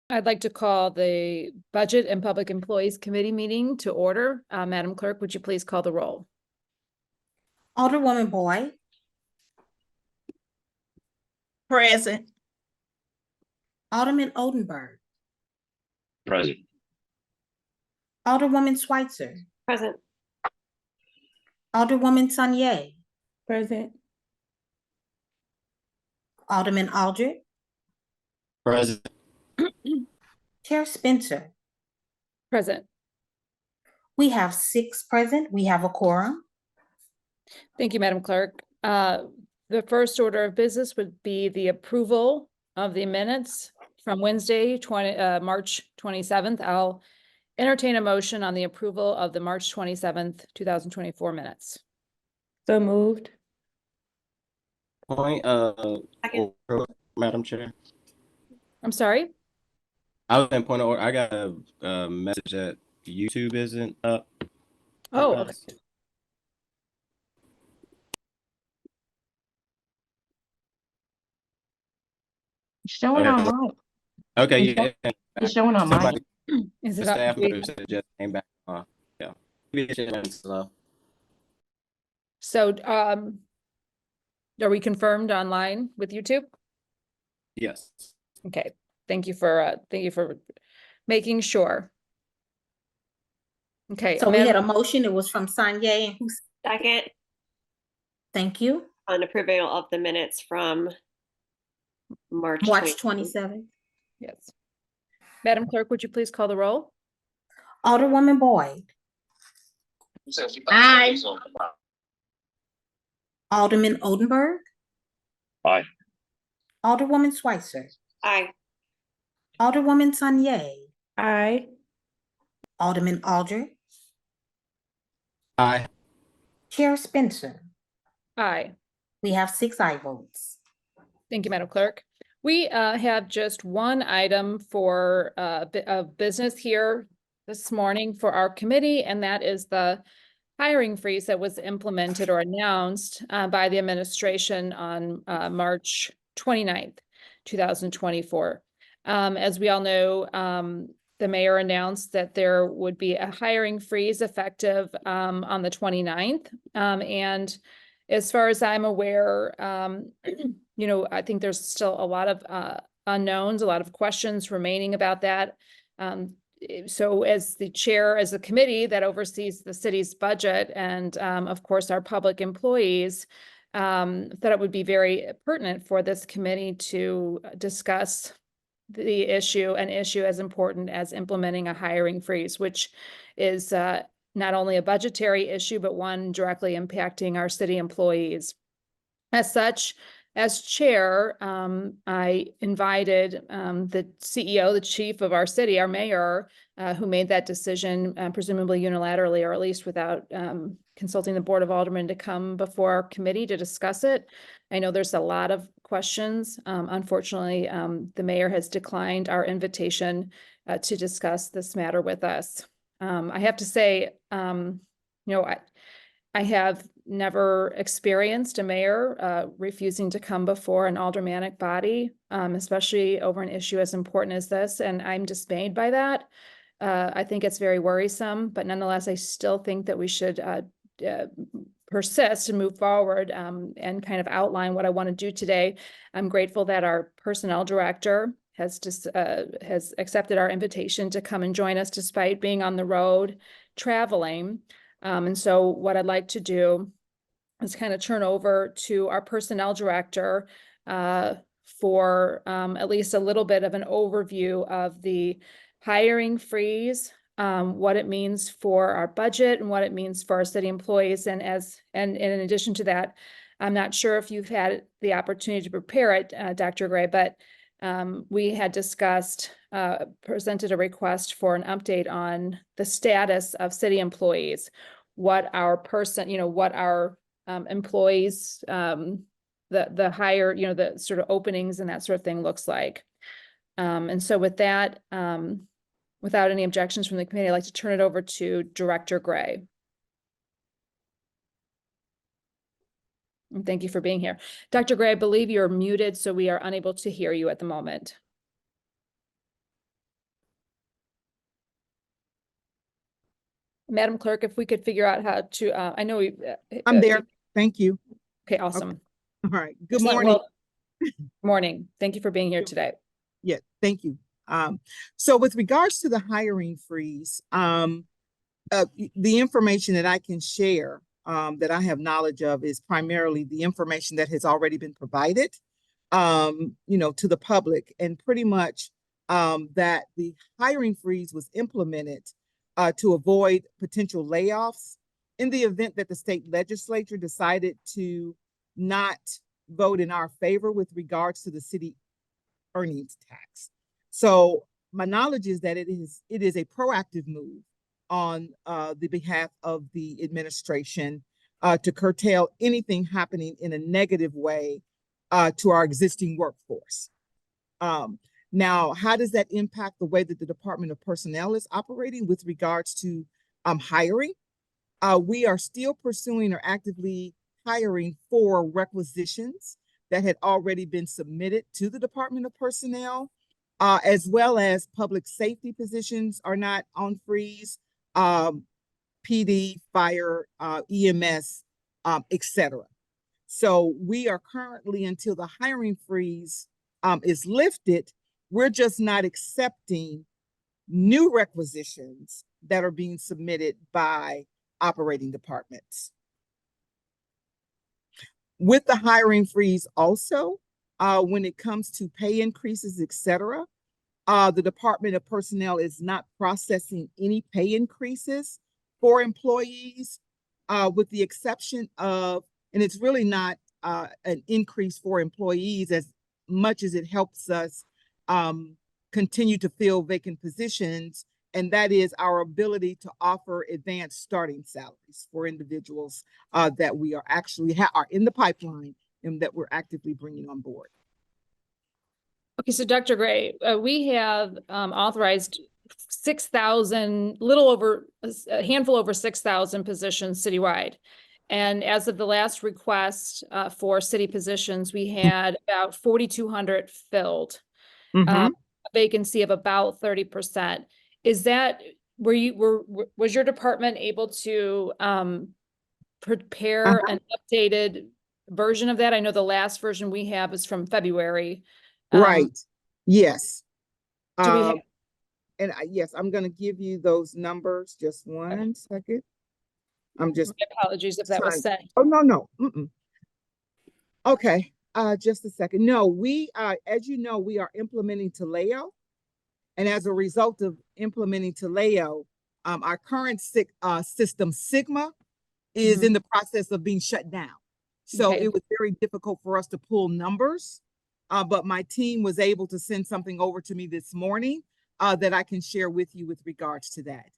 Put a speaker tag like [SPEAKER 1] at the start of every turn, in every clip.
[SPEAKER 1] I'd like to call the Budget and Public Employees Committee meeting to order. Madam Clerk, would you please call the roll?
[SPEAKER 2] Alderwoman Boyd,
[SPEAKER 3] Present.
[SPEAKER 2] Alderman Odenberg,
[SPEAKER 4] Present.
[SPEAKER 2] Alderwoman Schweitzer,
[SPEAKER 5] Present.
[SPEAKER 2] Alderwoman Sanye,
[SPEAKER 3] Present.
[SPEAKER 2] Alderman Aldred,
[SPEAKER 4] Present.
[SPEAKER 2] Chair Spencer.
[SPEAKER 1] Present.
[SPEAKER 2] We have 6 present. We have a quorum.
[SPEAKER 1] Thank you, Madam Clerk. The first order of business would be the approval of the minutes from Wednesday, March 27th. I'll entertain a motion on the approval of the March 27th, 2024 minutes.
[SPEAKER 3] So moved.
[SPEAKER 4] Point
[SPEAKER 5] Second.
[SPEAKER 4] order, Madam Chair.
[SPEAKER 1] I'm sorry?
[SPEAKER 4] I was in point of order. I got a message that YouTube isn't up.
[SPEAKER 1] Oh, okay.
[SPEAKER 6] It's showing
[SPEAKER 4] Okay.
[SPEAKER 6] on mine.
[SPEAKER 4] Okay,
[SPEAKER 6] It's
[SPEAKER 4] yeah.
[SPEAKER 6] It's showing on mine.
[SPEAKER 4] Somebody,
[SPEAKER 1] Is
[SPEAKER 4] the
[SPEAKER 1] it up?
[SPEAKER 4] staff member said it just came back on. Yeah. Maybe it's just slow.
[SPEAKER 1] So, are we confirmed online with YouTube?
[SPEAKER 4] Yes.
[SPEAKER 1] Okay, thank you for making sure. Okay.
[SPEAKER 2] So we had a motion. It was from Sanye. And who's?
[SPEAKER 5] Second
[SPEAKER 2] Thank you.
[SPEAKER 5] on approval of the minutes from March
[SPEAKER 2] March
[SPEAKER 5] 20.
[SPEAKER 2] 27th.
[SPEAKER 1] Yes. Madam Clerk, would you please call the roll?
[SPEAKER 2] Alderwoman Boyd,
[SPEAKER 6] Aye.
[SPEAKER 2] Alderman Odenberg.
[SPEAKER 4] Aye.
[SPEAKER 2] Alderwoman Schweitzer,
[SPEAKER 5] Aye.
[SPEAKER 2] Alderwoman Sanye,
[SPEAKER 3] Aye.
[SPEAKER 2] Alderman Aldred,
[SPEAKER 4] Aye.
[SPEAKER 2] Chair Spencer.
[SPEAKER 1] Aye.
[SPEAKER 2] We have 6 aye votes.
[SPEAKER 1] Thank you, Madam Clerk. We have just one item for of business here this morning for our committee, and that is the hiring freeze that was implemented or announced by the administration on March 29th, 2024. As we all know, the mayor announced that there would be a hiring freeze effective on the 29th. And as far as I'm aware, you know, I think there's still a lot of unknowns, a lot of questions remaining about that. So as the chair, as the committee that oversees the city's budget and of course our public employees, thought it would be very pertinent for this committee to discuss the issue, an issue as important as implementing a hiring freeze, which is not only a budgetary issue, but one directly impacting our city employees. As such, as chair, I invited the CEO, the chief of our city, our mayor, who made that decision, presumably unilaterally, or at least without consulting the Board of Aldermen, to come before our committee to discuss it. I know there's a lot of questions. Unfortunately, the mayor has declined our invitation to discuss this matter with us. I have to say, you know, I have never experienced a mayor refusing to come before an aldermanic body, especially over an issue as important as this, and I'm dismayed by that. I think it's very worrisome, but nonetheless, I still think that we should persist and move forward and kind of outline what I want to do today. I'm grateful that our personnel director has accepted our invitation to come and join us despite being on the road traveling. And so what I'd like to do is kind of turn over to our personnel director for at least a little bit of an overview of the hiring freeze, what it means for our budget and what it means for our city employees. And in addition to that, I'm not sure if you've had the opportunity to prepare it, Dr. Gray, but we had discussed, presented a request for an update on the status of city employees, what our what our employees, the hire, you know, the sort of openings and that sort of thing looks like. And so with that, without any objections from the committee, I'd like to turn it over to Director Gray. And thank you for being here. Dr. Gray, I believe you're muted, so we are unable to hear you at the moment. Madam Clerk, if we could figure out how to, I know we.
[SPEAKER 7] I'm there. Thank you.
[SPEAKER 1] Okay, awesome.
[SPEAKER 7] All right. Good
[SPEAKER 1] Excellent.
[SPEAKER 7] morning.
[SPEAKER 1] Well, morning. Thank you for being here today.
[SPEAKER 7] Yeah, thank you. So with regards to the hiring freeze, the information that I can share, that I have knowledge of is primarily the information that has already been provided, to the public, and pretty much, that the hiring freeze was implemented, to avoid potential layoffs in the event that the state legislature decided to not vote in our favor with regards to the city earnings tax. So my knowledge is that it is a proactive move on the behalf of the administration, to curtail anything happening in a negative way to our existing workforce. Now, how does that impact the way that the Department of Personnel is operating with regards to hiring? We are still pursuing or actively hiring 4 requisitions that had already been submitted to the Department of Personnel, as well as public safety positions are not on freeze, PD, fire, EMS, etc. So we are currently, until the hiring freeze is lifted, we're just not accepting new requisitions that are being submitted by operating departments. With the hiring freeze also, when it comes to pay increases, etc., the Department of Personnel is not processing any pay increases for employees, with the exception of, and it's really not an increase for employees as much as it helps us continue to fill vacant positions, and that is our ability to offer advanced starting salaries for individuals that we are actually are in the pipeline and that we're actively bringing on board.
[SPEAKER 1] Okay, so Dr. Gray, we have authorized 6,000, little over a handful over 6,000 positions citywide. And as of the last request for city positions, we had about 4,200 filled, a vacancy of about 30%. Is that, was your department able to prepare an updated version of that? I know the last version we have is from February.
[SPEAKER 7] Right. Yes.
[SPEAKER 1] Do we have,
[SPEAKER 7] And yes, I'm going to give you those numbers. Just one second. I'm just.
[SPEAKER 1] my apologies if that was said.
[SPEAKER 7] Oh, no. Okay. Just a second. No, we, as you know, we are implementing Taleo. And as a result of implementing Taleo, our current system, Sigma, is in the process of being shut down. So
[SPEAKER 1] Okay.
[SPEAKER 7] it was very difficult for us to pull numbers. But my team was able to send something over to me this morning that I can share with you with regards to that.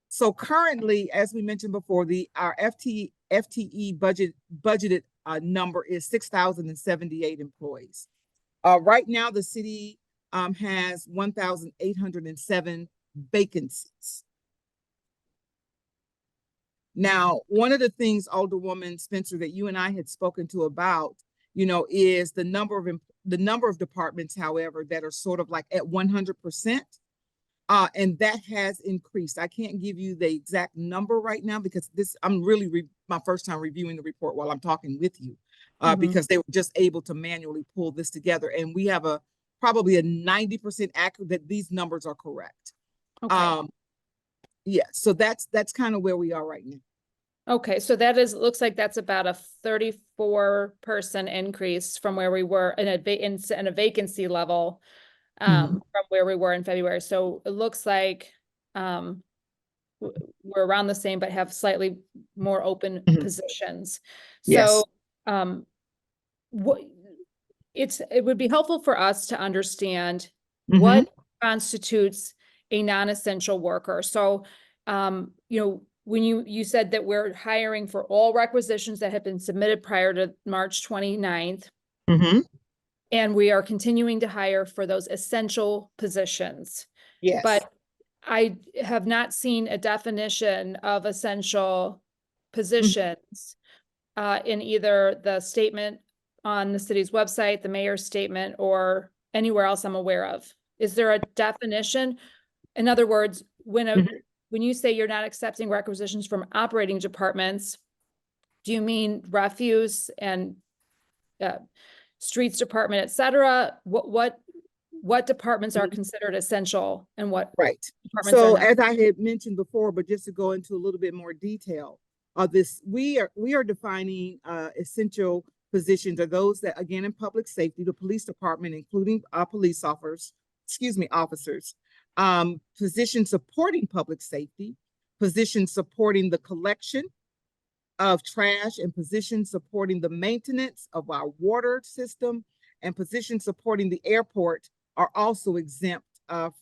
[SPEAKER 7] So currently, as we mentioned before, our FTE budgeted number is 6,078 employees. Right now, the city has 1,807 vacancies. Now, one of the things, Alderwoman Spencer, that you and I had spoken to about, is the number of departments, however, that are sort of like at 100%. And that has increased. I can't give you the exact number right now because I'm really my first time reviewing the report while I'm talking with you, because they were just able to manually pull this together. And we have probably a 90% accurate that these numbers are correct.
[SPEAKER 1] Okay.
[SPEAKER 7] Yeah, so that's kind of where we are right now.
[SPEAKER 1] Okay, so looks like that's about a 34% increase from where we were in a vacancy level, from where we were in February. So it looks like we're around the same, but have slightly more open positions.
[SPEAKER 7] Yes.
[SPEAKER 1] So it would be helpful for us to understand what constitutes a non-essential worker. So, when you said that we're hiring for all requisitions that have been submitted prior to March 29th, and we are continuing to hire for those essential positions.
[SPEAKER 7] Yes.
[SPEAKER 1] But I have not seen a definition of essential positions in either the statement on the city's website, the mayor's statement, or anywhere else I'm aware of. Is there a definition? In other words, when when you say you're not accepting requisitions from operating departments, do you mean refuse and streets department, et cetera? What departments are considered essential and what
[SPEAKER 7] Right.
[SPEAKER 1] departments are
[SPEAKER 7] So
[SPEAKER 1] not?
[SPEAKER 7] as I had mentioned before, but just to go into a little bit more detail, we are defining essential positions are those that, again, in public safety, the police department, including police officers, positions supporting public safety, positions supporting the collection of trash, and positions supporting the maintenance of our water system, and positions supporting the airport are also exempt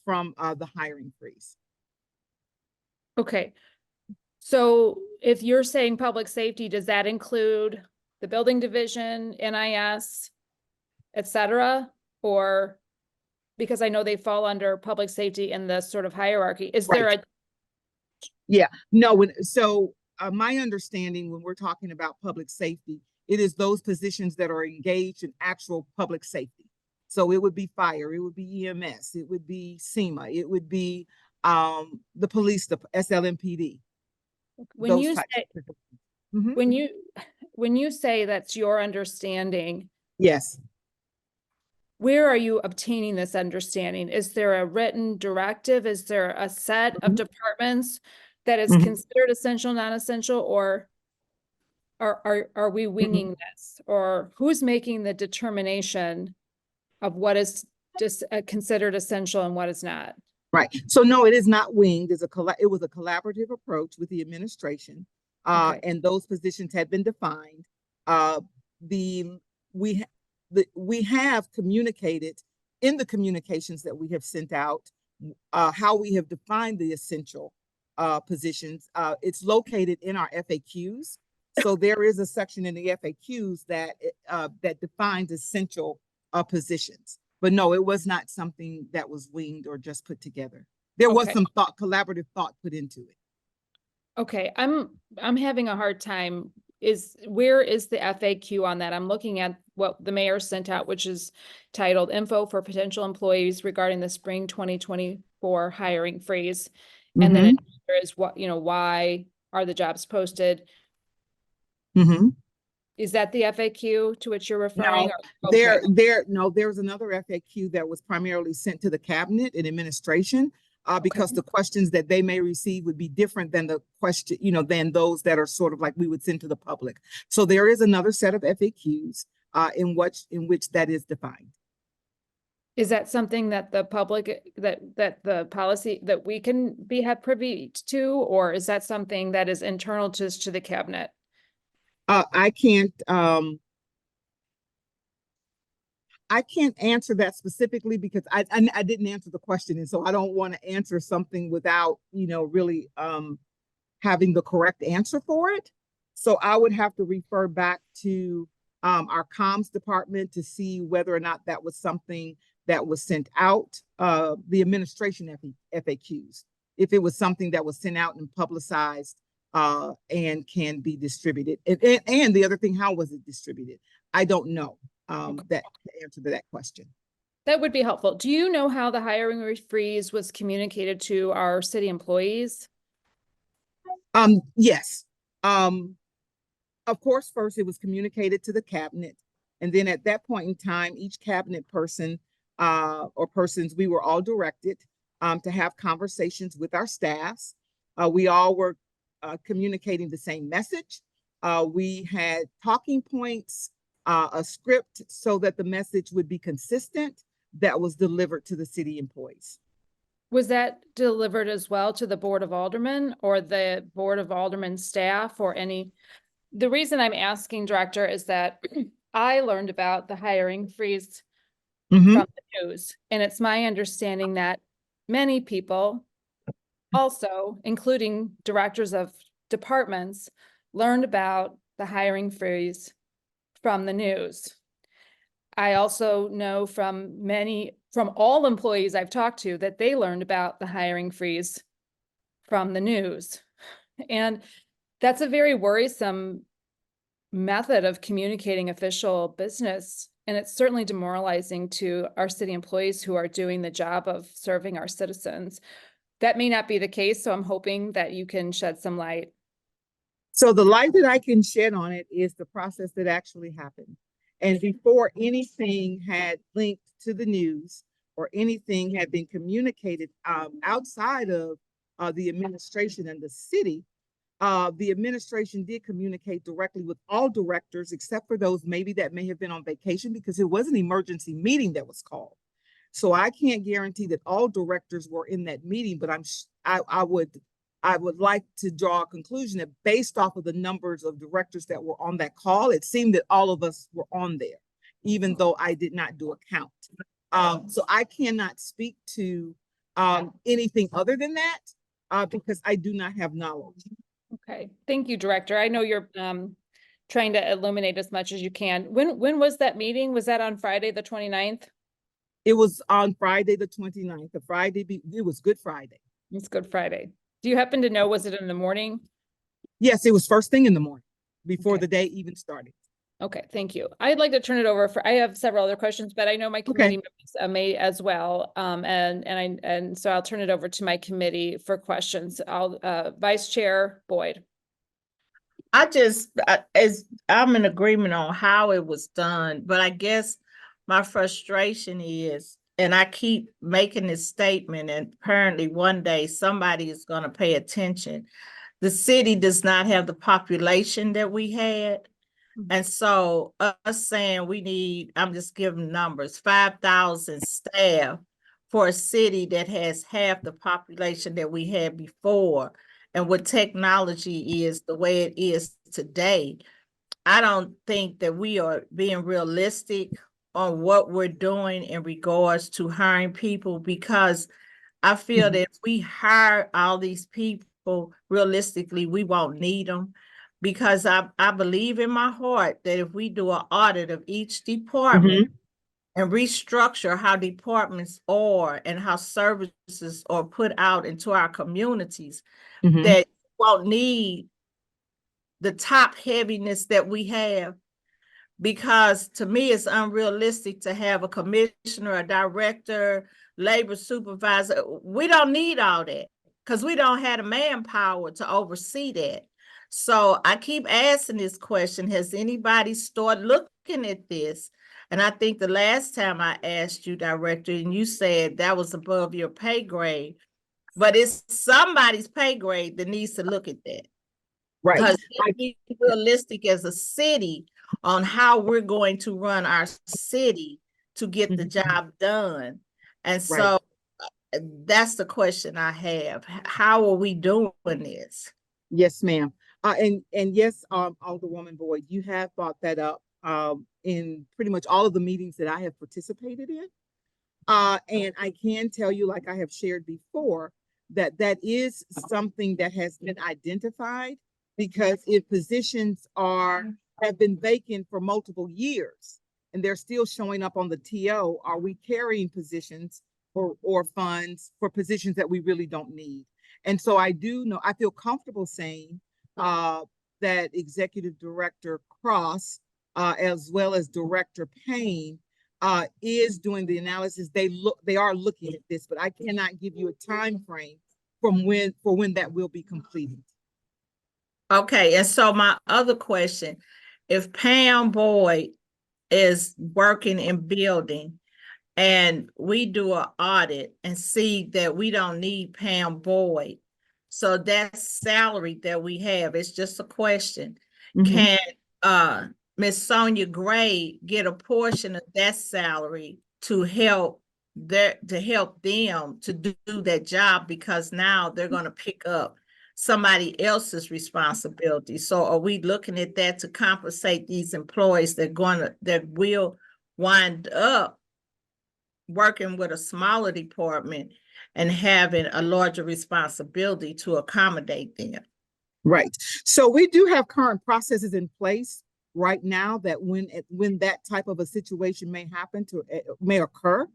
[SPEAKER 7] from the hiring freeze.
[SPEAKER 1] Okay. So if you're saying public safety, does that include the building division, NIS, et cetera? Or because I know they fall under public safety in the sort of hierarchy, is there
[SPEAKER 7] Right.
[SPEAKER 1] a,
[SPEAKER 7] Yeah, no, my understanding when we're talking about public safety, it is those positions that are engaged in actual public safety. So it would be fire, it would be EMS, it would be SEMA, it would be the police, the SLMPD.
[SPEAKER 1] when
[SPEAKER 7] those
[SPEAKER 1] you
[SPEAKER 7] types
[SPEAKER 1] say,
[SPEAKER 7] of positions. Mhm.
[SPEAKER 1] when you say that's your understanding,
[SPEAKER 7] Yes.
[SPEAKER 1] where are you obtaining this understanding? Is there a written directive? Is there a set of
[SPEAKER 7] Mhm.
[SPEAKER 1] departments that is
[SPEAKER 7] Mhm.
[SPEAKER 1] considered essential, non-essential, or are we winging this? Or who's making the determination of what is just considered essential and what is not?
[SPEAKER 7] Right. So no, it is not winged. It was a collaborative approach with the administration,
[SPEAKER 1] Okay.
[SPEAKER 7] and those positions had been defined. The we we have communicated in the communications that we have sent out how we have defined the essential positions. It's located in our FAQs. So there is a section in the FAQs that defines essential positions. But no, it was not something that was winged or just put together. There was
[SPEAKER 1] Okay.
[SPEAKER 7] some collaborative thought put into it.
[SPEAKER 1] Okay, I'm having a hard time. Where is the FAQ on that? I'm looking at what the mayor sent out, which is titled Info for Potential Employees Regarding the Spring 2024 Hiring Freeze. And then there is why are the jobs posted?
[SPEAKER 7] Mhm.
[SPEAKER 1] Is that the FAQ to which you're referring?
[SPEAKER 7] No,
[SPEAKER 1] Okay.
[SPEAKER 7] there's another FAQ that was primarily sent to the cabinet and administration, because the questions that they may receive would be different than the question, than those that are sort of like we would send to the public. So there is another set of FAQs, in which that is defined.
[SPEAKER 1] Is that something that the public, that the policy, that we can have privy to, or is that something that is internal just to the cabinet?
[SPEAKER 7] I can't answer that specifically because I didn't answer the question, and so I don't want to answer something without really having the correct answer for it. So I would have to refer back to our comms department to see whether or not that was something that was sent out, the administration FAQs, if it was something that was sent out and publicized and can be distributed. And the other thing, how was it distributed? I don't know that answer to that question.
[SPEAKER 1] That would be helpful. Do you know how the hiring freeze was communicated to our city employees?
[SPEAKER 7] Yes. Of course, first it was communicated to the cabinet. And then at that point in time, each cabinet person or persons, we were all directed to have conversations with our staffs. We all were communicating the same message. We had talking points, a script so that the message would be consistent that was delivered to the city employees.
[SPEAKER 1] Was that delivered as well to the Board of Aldermen or the Board of Aldermen staff or any? The reason I'm asking, Director, is that I learned about the hiring freeze from the news. And it's my understanding that many people also, including directors of departments, learned about the hiring freeze from the news. I also know from all employees I've talked to that they learned about the hiring freeze from the news. And that's a very worrisome method of communicating official business. And it's certainly demoralizing to our city employees who are doing the job of serving our citizens. that may not be the case, so I'm hoping that you can shed some light.
[SPEAKER 7] So the light that I can shed on it is the process that actually happened. And before anything had linked to the news or anything had been communicated outside of the administration and the city, the administration did communicate directly with all directors, except for those maybe that may have been on vacation, because it was an emergency meeting that was called. So I can't guarantee that all directors were in that meeting, but I would like to draw a conclusion that based off of the numbers of directors that were on that call, it seemed that all of us were on there, even though I did not do a count. So I cannot speak to anything other than that because I do not have knowledge.
[SPEAKER 1] Okay, thank you, Director. I know you're trying to illuminate as much as you can. When was that meeting? Was that on Friday, the 29th?
[SPEAKER 7] It was on Friday, the 29th. It was Good Friday.
[SPEAKER 1] It's Good Friday. Do you happen to know, was it in the morning?
[SPEAKER 7] Yes, it was first thing in the morning before
[SPEAKER 1] Okay.
[SPEAKER 7] the day even started.
[SPEAKER 1] Okay, thank you. I'd like to turn it over I have several other questions, but I know my committee members may as well. And so I'll turn it over to my committee for questions. Vice Chair Boyd.
[SPEAKER 3] I'm in agreement on how it was done, but I guess my frustration is, and I keep making this statement, and apparently one day somebody is going to pay attention. The city does not have the population that we had. And so us saying we need, I'm just giving numbers, 5,000 staff for a city that has half the population that we had before. And what technology is the way it is today, I don't think that we are being realistic on what we're doing in regards to hiring people, because I feel that if we hire all these people, realistically, we won't need them. Because I believe in my heart that if we do an audit of each department and restructure how departments are and how services are put out into our communities, that won't need the top heaviness that we have. Because to me, it's unrealistic to have a commissioner, a director, labor supervisor. We don't need all that because we don't have the manpower to oversee that. So I keep asking this question, has anybody started looking at this? And I think the last time I asked you, Director, and you said that was above your pay grade, but it's somebody's pay grade that needs to look at that.
[SPEAKER 7] Right.
[SPEAKER 3] Because be realistic as a city on how we're going to run our city to get the job done. And so that's the question I have. How are we doing this?
[SPEAKER 7] Yes, ma'am. And yes, Alderwoman Boyd, you have brought that up in pretty much all of the meetings that I have participated in. And I can tell you, like I have shared before, that is something that has been identified, because if positions have been vacant for multiple years and they're still showing up on the TO, are we carrying positions or funds for positions that we really don't need? And so I feel comfortable saying that Executive Director Cross, as well as Director Payne, is doing the analysis. They are looking at this, but I cannot give you a time frame for when that will be completed.
[SPEAKER 3] Okay, and so my other question, if Pam Boyd is working in building and we do an audit and see that we don't need Pam Boyd, so that salary that we have, it's just a question. Can Miss Sonia Gray get a portion of that salary to help them to do that job, because now they're going to pick up somebody else's responsibility? So are we looking at that to compensate these employees that will wind up working with a smaller department and having a larger responsibility to accommodate them?
[SPEAKER 7] Right. So we do have current processes in place right now that when that type of a situation may occur,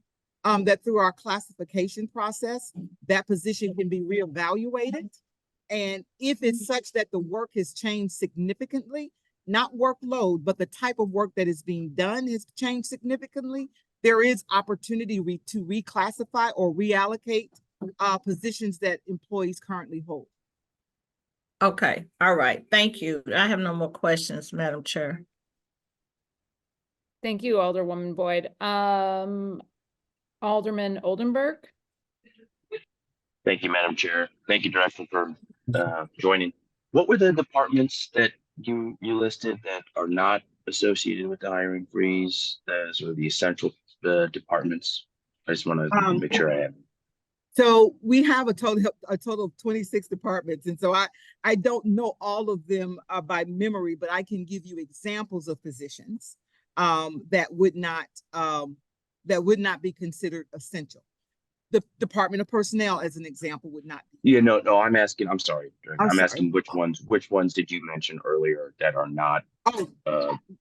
[SPEAKER 7] that through our classification process, that position can be reevaluated. And if it's such that the work has changed significantly, not workload, but the type of work that is being done has changed significantly, there is opportunity to reclassify or reallocate positions that employees currently hold.
[SPEAKER 3] Okay, all right, thank you. I have no more questions, Madam Chair.
[SPEAKER 1] Thank you, Alderwoman Boyd. Alderman Oldenburg.
[SPEAKER 8] Thank you, Madam Chair. Thank you, Director, for joining. What were the departments that you listed that are not associated with the hiring freeze, sort of the essential departments? I just want to make sure I have.
[SPEAKER 7] So we have a total of 26 departments, and so I don't know all of them by memory, but I can give you examples of positions that would not be considered essential. The Department of Personnel, as an example, would not be.
[SPEAKER 8] Yeah, no, I'm asking. I'm sorry.
[SPEAKER 7] I'm sorry.
[SPEAKER 8] Asking which ones did you mention earlier that are not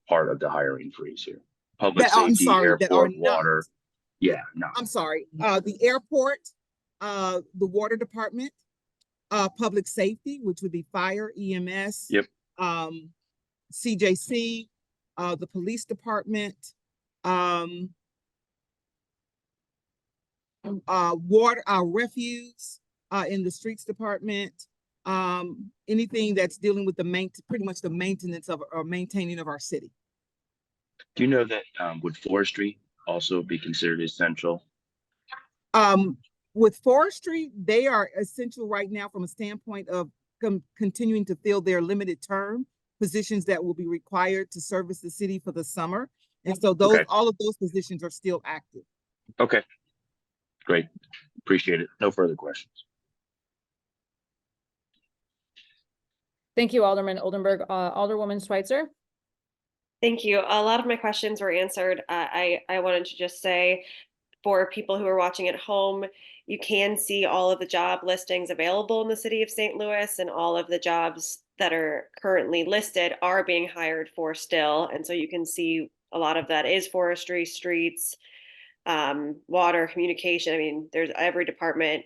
[SPEAKER 8] part of the hiring freeze here? Public safety, airport, water. Yeah, no.
[SPEAKER 7] I'm sorry. The airport, the water department, public safety, which would be fire, EMS.
[SPEAKER 8] Yep.
[SPEAKER 7] CJC, the police department, water, refuse, in the streets department, anything that's dealing with pretty much the maintenance of or maintaining of our city.
[SPEAKER 8] Do you know that would forestry also be considered essential?
[SPEAKER 7] With forestry, they are essential right now from a standpoint of continuing to fill their limited term positions that will be required to service the city for the summer. And so all of those positions are still active.
[SPEAKER 8] Okay, great. Appreciate it. No further questions.
[SPEAKER 1] Thank you, Alderman Oldenburg. Alderwoman Schweitzer.
[SPEAKER 5] Thank you. A lot of my questions were answered. I wanted to just say, for people who are watching at home, you can see all of the job listings available in the city of St. Louis, and all of the jobs that are currently listed are being hired for still. And so you can see a lot of that is forestry, streets, water, communication. I mean, there's every department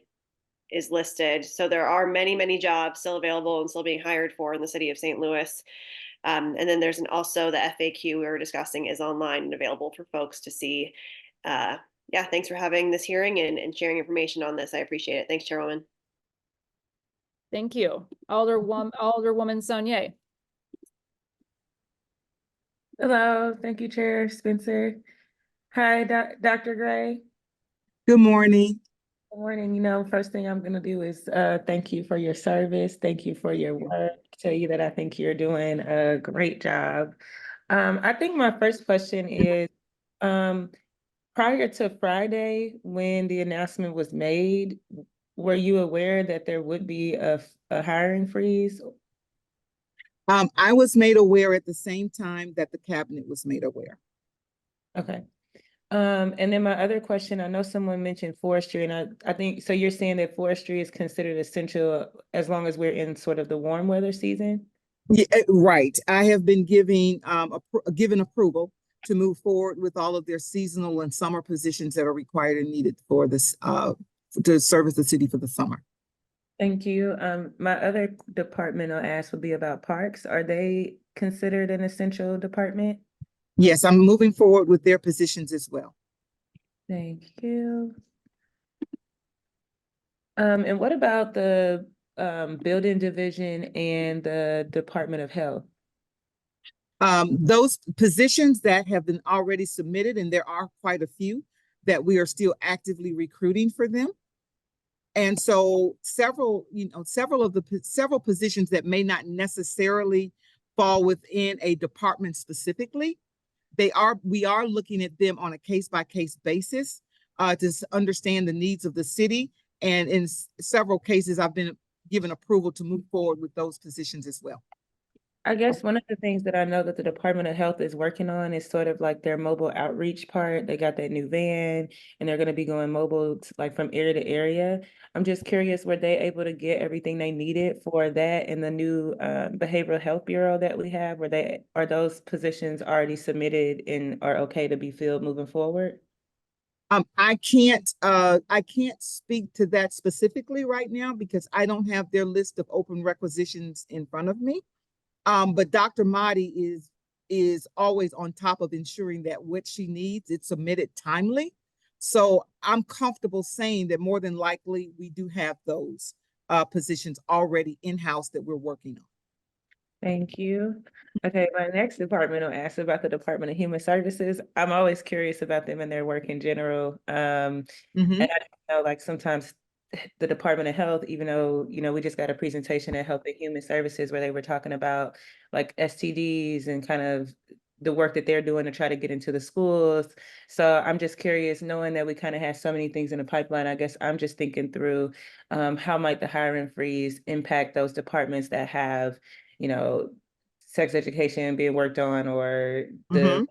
[SPEAKER 5] is listed. So there are many, many jobs still available and still being hired for in the city of St. Louis. And then there's also the FAQ we were discussing is online and available for folks to see. Yeah, thanks for having this hearing and sharing information on this. I appreciate it. Thanks, Chairwoman.
[SPEAKER 1] Thank you. Alderwoman Saunier.
[SPEAKER 6] Hello, thank you, Chair Spencer. Hi, Dr. Gray.
[SPEAKER 7] Good morning.
[SPEAKER 6] Good morning. You know, first thing I'm gonna do is thank you for your service. Thank you for your work. Tell you that I think you're doing a great job. I think my first question is, prior to Friday, when the announcement was made, were you aware that there would be a hiring freeze?
[SPEAKER 7] I was made aware at the same time that the cabinet was made aware.
[SPEAKER 6] Okay. And then my other question, I know someone mentioned forestry, and I think, so you're saying that forestry is considered essential as long as we're in sort of the warm weather season?
[SPEAKER 7] Yeah, right. I have been given approval to move forward with all of their seasonal and summer positions that are required and needed for this, to service the city for the summer.
[SPEAKER 6] Thank you. My other department I'll ask would be about parks. Are they considered an essential department?
[SPEAKER 7] Yes, I'm moving forward with their positions as well.
[SPEAKER 6] Thank you. And what about the building division and the Department of Health?
[SPEAKER 7] Those positions that have been already submitted, and there are quite a few that we are still actively recruiting for them. And so several positions that may not necessarily fall within a department specifically, we are looking at them on a case-by-case basis to understand the needs of the city. And in several cases, I've been given approval to move forward with those positions as well.
[SPEAKER 6] I guess one of the things that I know that the Department of Health is working on is sort of like their mobile outreach part. They got that new van and they're going to be going mobile like from area to area. I'm just curious, were they able to get everything they needed for that in the new Behavioral Health Bureau that we have? Are those positions already submitted and are okay to be filled moving forward?
[SPEAKER 7] I can't speak to that specifically right now because I don't have their list of open requisitions in front of me. But Dr. Mahdi is always on top of ensuring that what she needs is submitted timely. So I'm comfortable saying that more than likely we do have those positions already in-house that we're working on.
[SPEAKER 6] Thank you. Okay, my next department will ask about the Department of Human Services. I'm always curious about them and their work in general.
[SPEAKER 7] Mhm.
[SPEAKER 6] And I know like sometimes the Department of Health, even though, we just got a presentation at Health and Human Services where they were talking about like STDs and kind of the work that they're doing to try to get into the schools. So I'm just curious, knowing that we kind of have so many things in the pipeline, I guess I'm just thinking through how might the hiring freeze impact those departments that have, sex education being worked on, or the
[SPEAKER 7] Mhm.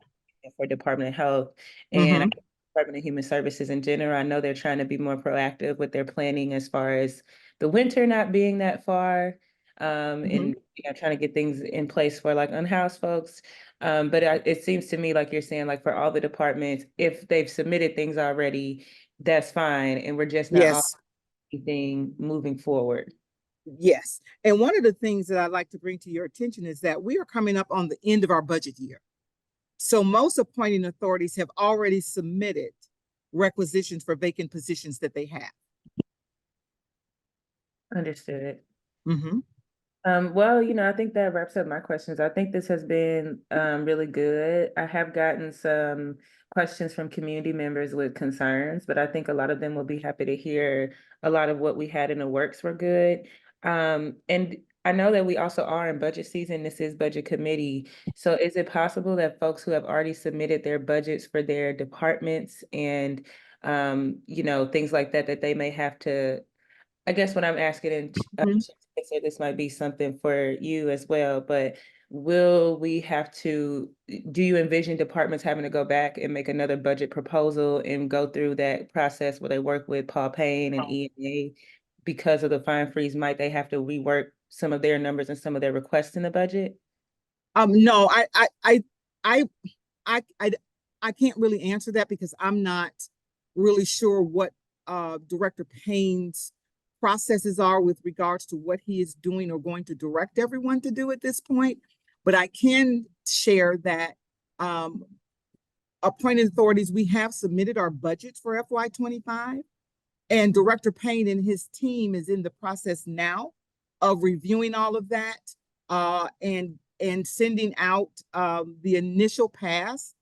[SPEAKER 6] for Department of Health and
[SPEAKER 7] Mhm.
[SPEAKER 6] Department of Human Services in general. I know they're trying to be more proactive with their planning as far as the winter not being that far,
[SPEAKER 7] Mhm.
[SPEAKER 6] and trying to get things in place for like unhoused folks. But it seems to me like you're saying, like for all the departments, if they've submitted things already, that's fine, and we're just not
[SPEAKER 7] Yes.
[SPEAKER 6] anything moving forward.
[SPEAKER 7] Yes. And one of the things that I'd like to bring to your attention is that we are coming up on the end of our budget year. So most appointing authorities have already submitted requisitions for vacant positions that they have.
[SPEAKER 6] Understood.
[SPEAKER 7] Mhm.
[SPEAKER 6] Well, I think that wraps up my questions. I think this has been really good. I have gotten some questions from community members with concerns, but I think a lot of them will be happy to hear a lot of what we had in the works were good. And I know that we also are in budget season. This is budget committee. So is it possible that folks who have already submitted their budgets for their departments and things like that, that they may have to, I guess what I'm asking, and
[SPEAKER 7] Mhm.
[SPEAKER 6] so this might be something for you as well, but will we have to, do you envision departments having to go back and make another budget proposal and go through that process where they work with Paul Payne and EMA because of the fine freeze? Might they have to rework some of their numbers and some of their requests in the budget?
[SPEAKER 7] No, I, I, I can't really answer that because I'm not really sure what Director Payne's processes are with regards to what he is doing or going to direct everyone to do at this point. But I can share that appointed authorities, we have submitted our budgets for FY25, and Director Payne and his team is in the process now of reviewing all of that and sending out the initial pass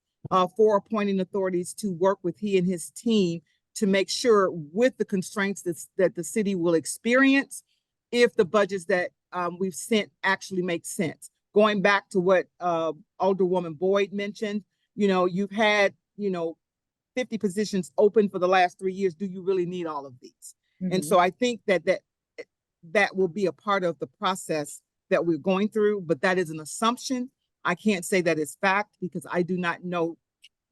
[SPEAKER 7] for appointing authorities to work with he and his team to make sure, with the constraints that the city will experience, if the budgets that we've sent actually make sense. Going back to what Alderwoman Boyd mentioned, you've had 50 positions open for the last 3 years. Do you really need all of these? And so I think that will be a part of the process that we're going through, but that is an assumption. I can't say that it's fact because I do not know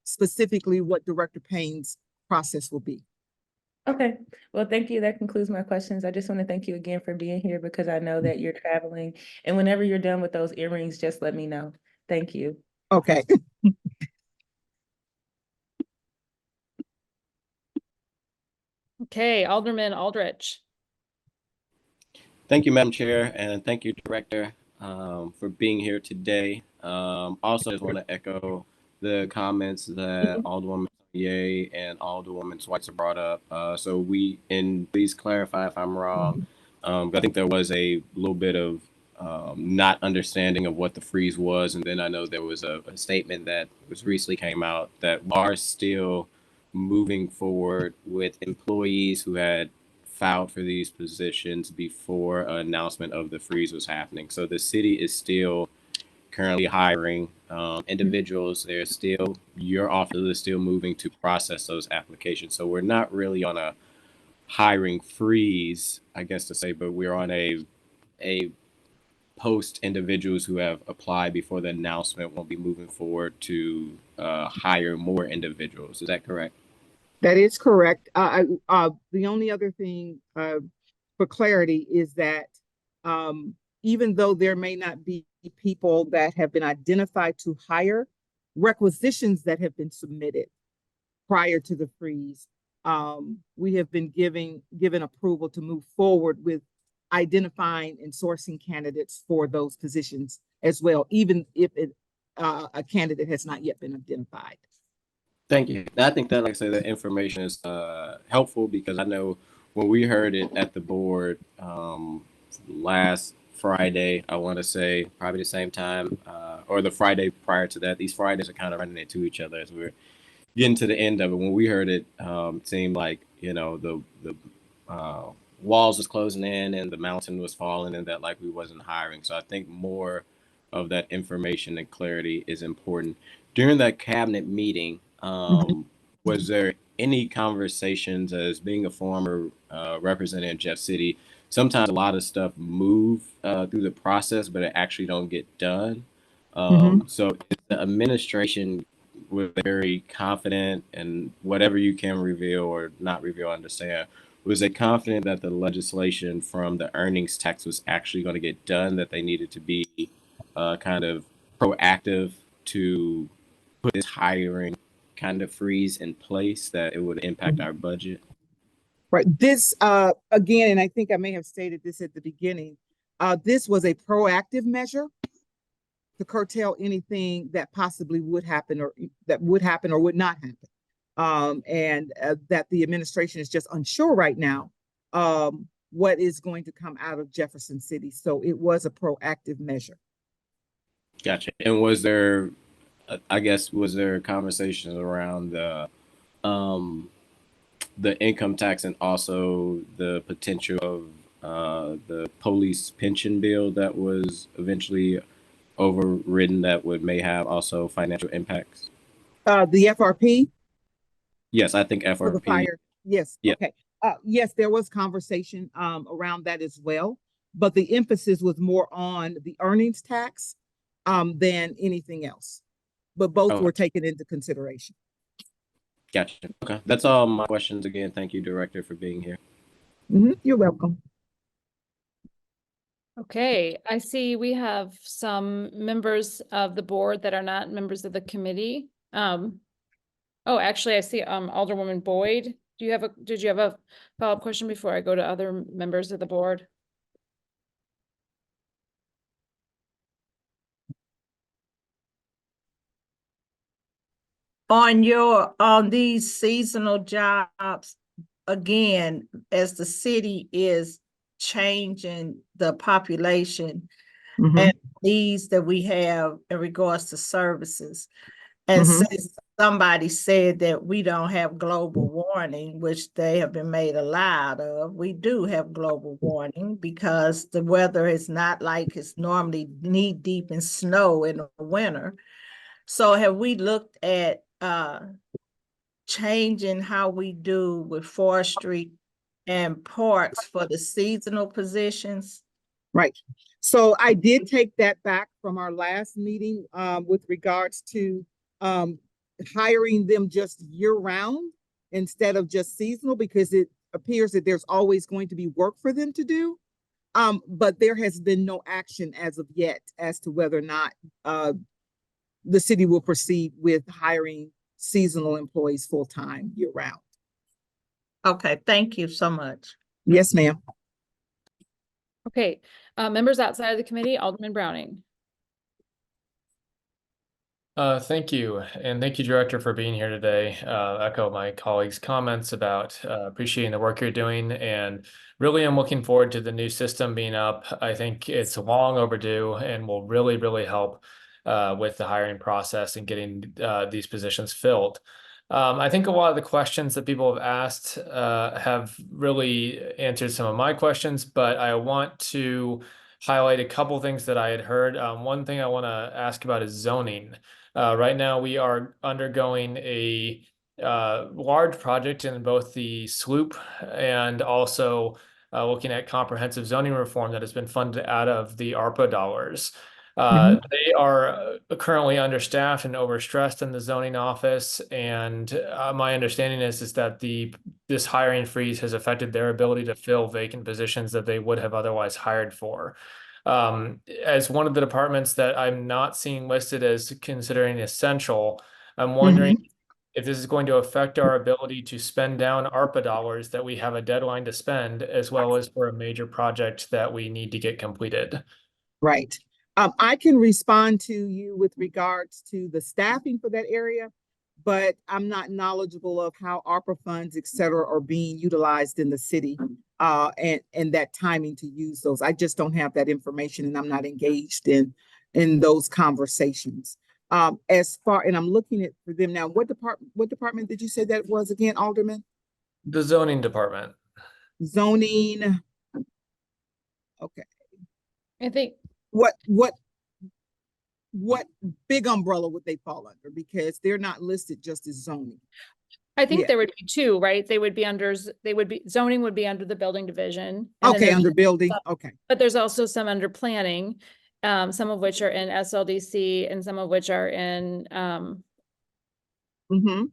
[SPEAKER 7] specifically what Director Payne's process will be.
[SPEAKER 6] Okay, well, thank you. That concludes my questions. I just want to thank you again for being here because I know that you're traveling. And whenever you're done with those earrings, just let me know. Thank you.
[SPEAKER 7] Okay.
[SPEAKER 1] Okay, Alderman Aldrich.
[SPEAKER 4] Thank you, Madam Chair, and thank you, Director, for being here today. Also, just want to echo the comments that Alderwoman Ye and Alderwoman Schweitzer brought up. And please clarify if I'm wrong, but I think there was a little bit of not understanding of what the freeze was, and then I know there was a statement that was recently came out that we are still moving forward with employees who had filed for these positions before an announcement of the freeze was happening. So the city is still currently hiring individuals. Your office is still moving to process those applications. So we're not really on a hiring freeze, I guess to say, but we're on a post individuals who have applied before the announcement won't be moving forward to hire more individuals. Is that correct?
[SPEAKER 7] That is correct. The only other thing for clarity is that even though there may not be people that have been identified to hire, requisitions that have been submitted prior to the freeze, we have been given approval to move forward with identifying and sourcing candidates for those positions as well, even if a candidate has not yet been identified.
[SPEAKER 4] Thank you. I think that, like I said, the information is helpful because I know when we heard it at the board last Friday, I want to say probably the same time or the Friday prior to that. These Fridays are kind of running into each other as we're getting to the end of it. When we heard it, it seemed like the walls was closing in and the mountain was falling, and that like we wasn't hiring. So I think more of that information and clarity is important. During that cabinet meeting, was there any conversations, as being a former representative in Jeff City, sometimes a lot of stuff move through the process, but it actually don't get done. So is the administration was very confident, and whatever you can reveal or not reveal, understand, was they confident that the legislation from the earnings tax was actually going to get done, that they needed to be kind of proactive to put this hiring kind of freeze in place, that it would impact our budget?
[SPEAKER 7] Right. This, again, and I think I may have stated this at the beginning, this was a proactive measure to curtail anything that possibly would happen or would not happen. And that the administration is just unsure right now what is going to come out of Jefferson City. So it was a proactive measure.
[SPEAKER 4] Gotcha. And was there, I guess, was there conversations around the income tax and also the potential of the police pension bill that was eventually overridden that may have also financial impacts?
[SPEAKER 7] The FRP
[SPEAKER 4] Yes, I think
[SPEAKER 7] for the
[SPEAKER 4] FRP.
[SPEAKER 7] fire. Yes.
[SPEAKER 4] Yeah.
[SPEAKER 7] Okay. Yes, there was conversation around that as well, but the emphasis was more on the earnings tax than anything else. But both
[SPEAKER 4] Oh.
[SPEAKER 7] were taken into consideration.
[SPEAKER 4] Gotcha. Okay. That's all my questions. Again, thank you, Director, for being here.
[SPEAKER 7] You're welcome.
[SPEAKER 1] Okay, I see we have some members of the board that are not members of the committee. Oh, actually, I see Alderwoman Boyd. Did you have a follow-up question before I go to other members of the board?
[SPEAKER 3] On these seasonal jobs, again, as the city is changing the population and needs that we have in regards to services. And since somebody said that we don't have global warming, which they have been made a lie out of, we do have global warming because the weather is not like it's normally knee deep in snow in the winter. So have we looked at changing how we do with forestry and parks for the seasonal positions?
[SPEAKER 7] Right. So I did take that back from our last meeting with regards to hiring them just year round instead of just seasonal, because it appears that there's always going to be work for them to do. But there has been no action as of yet as to whether or not the city will proceed with hiring seasonal employees full-time year round.
[SPEAKER 3] Okay, thank you so much.
[SPEAKER 7] Yes, ma'am.
[SPEAKER 1] Okay, members outside of the committee, Alderman Browning.
[SPEAKER 9] Thank you. And thank you, Director, for being here today. Echo my colleagues' comments about appreciating the work you're doing, and really am looking forward to the new system being up. I think it's long overdue and will really, really help with the hiring process and getting these positions filled. I think a lot of the questions that people have asked have really answered some of my questions, but I want to highlight a couple things that I had heard. One thing I want to ask about is zoning. Right now, we are undergoing a large project in both the sloop and also looking at comprehensive zoning reform that has been funded out of the ARPA dollars. They are currently understaffed and overstressed in the zoning office, and my understanding is that this hiring freeze has affected their ability to fill vacant positions that they would have otherwise hired for. As one of the departments that I'm not seeing listed as considering essential, I'm wondering if this is going to affect our ability to spend down ARPA dollars that we have a deadline to spend, as well as for a major project that we need to get completed.
[SPEAKER 7] Right. I can respond to you with regards to the staffing for that area. but I'm not knowledgeable of how ARPA funds, et cetera, are being utilized in the city, and that timing to use those. I just don't have that information, and I'm not engaged in those conversations. As far, and I'm looking at for them now, what department did you say that was again, Alderman?
[SPEAKER 9] The zoning department.
[SPEAKER 7] Zoning. Okay.
[SPEAKER 1] I think,
[SPEAKER 7] What big umbrella would they fall under? Because they're not listed just as zoning.
[SPEAKER 1] I think
[SPEAKER 7] Yeah.
[SPEAKER 1] there would be two, right? They would be under, zoning would be under the building division. and then
[SPEAKER 7] Okay,
[SPEAKER 1] there's-
[SPEAKER 7] under building, okay.
[SPEAKER 1] But there's also some under planning, some of which are in SLDC and some of which are in,
[SPEAKER 7] Mm-hmm.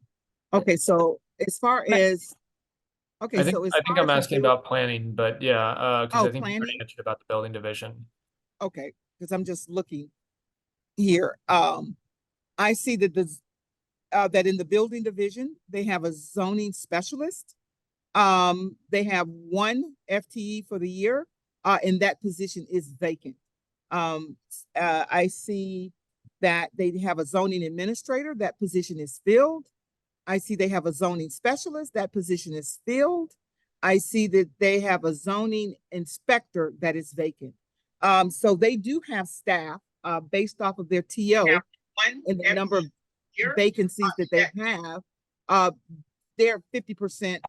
[SPEAKER 7] Okay, so as far
[SPEAKER 1] Right.
[SPEAKER 7] as, okay,
[SPEAKER 9] I think
[SPEAKER 7] so as
[SPEAKER 9] I think
[SPEAKER 7] far
[SPEAKER 9] I'm
[SPEAKER 7] as the
[SPEAKER 9] asking
[SPEAKER 7] buil-
[SPEAKER 9] about planning, but yeah, because
[SPEAKER 7] Oh,
[SPEAKER 9] I think you already
[SPEAKER 7] planning?
[SPEAKER 9] answered about the building division.
[SPEAKER 7] Okay, because I'm just looking here. I see that that in the building division, they have a zoning specialist. They have one FTE for the year, and that position is vacant. I see that they have a zoning administrator, that position is filled. I see they have a zoning specialist, that position is filled. I see that they have a zoning inspector that is vacant. So they do have staff, based off of their TO and the number of vacancies that they have. Their 50%,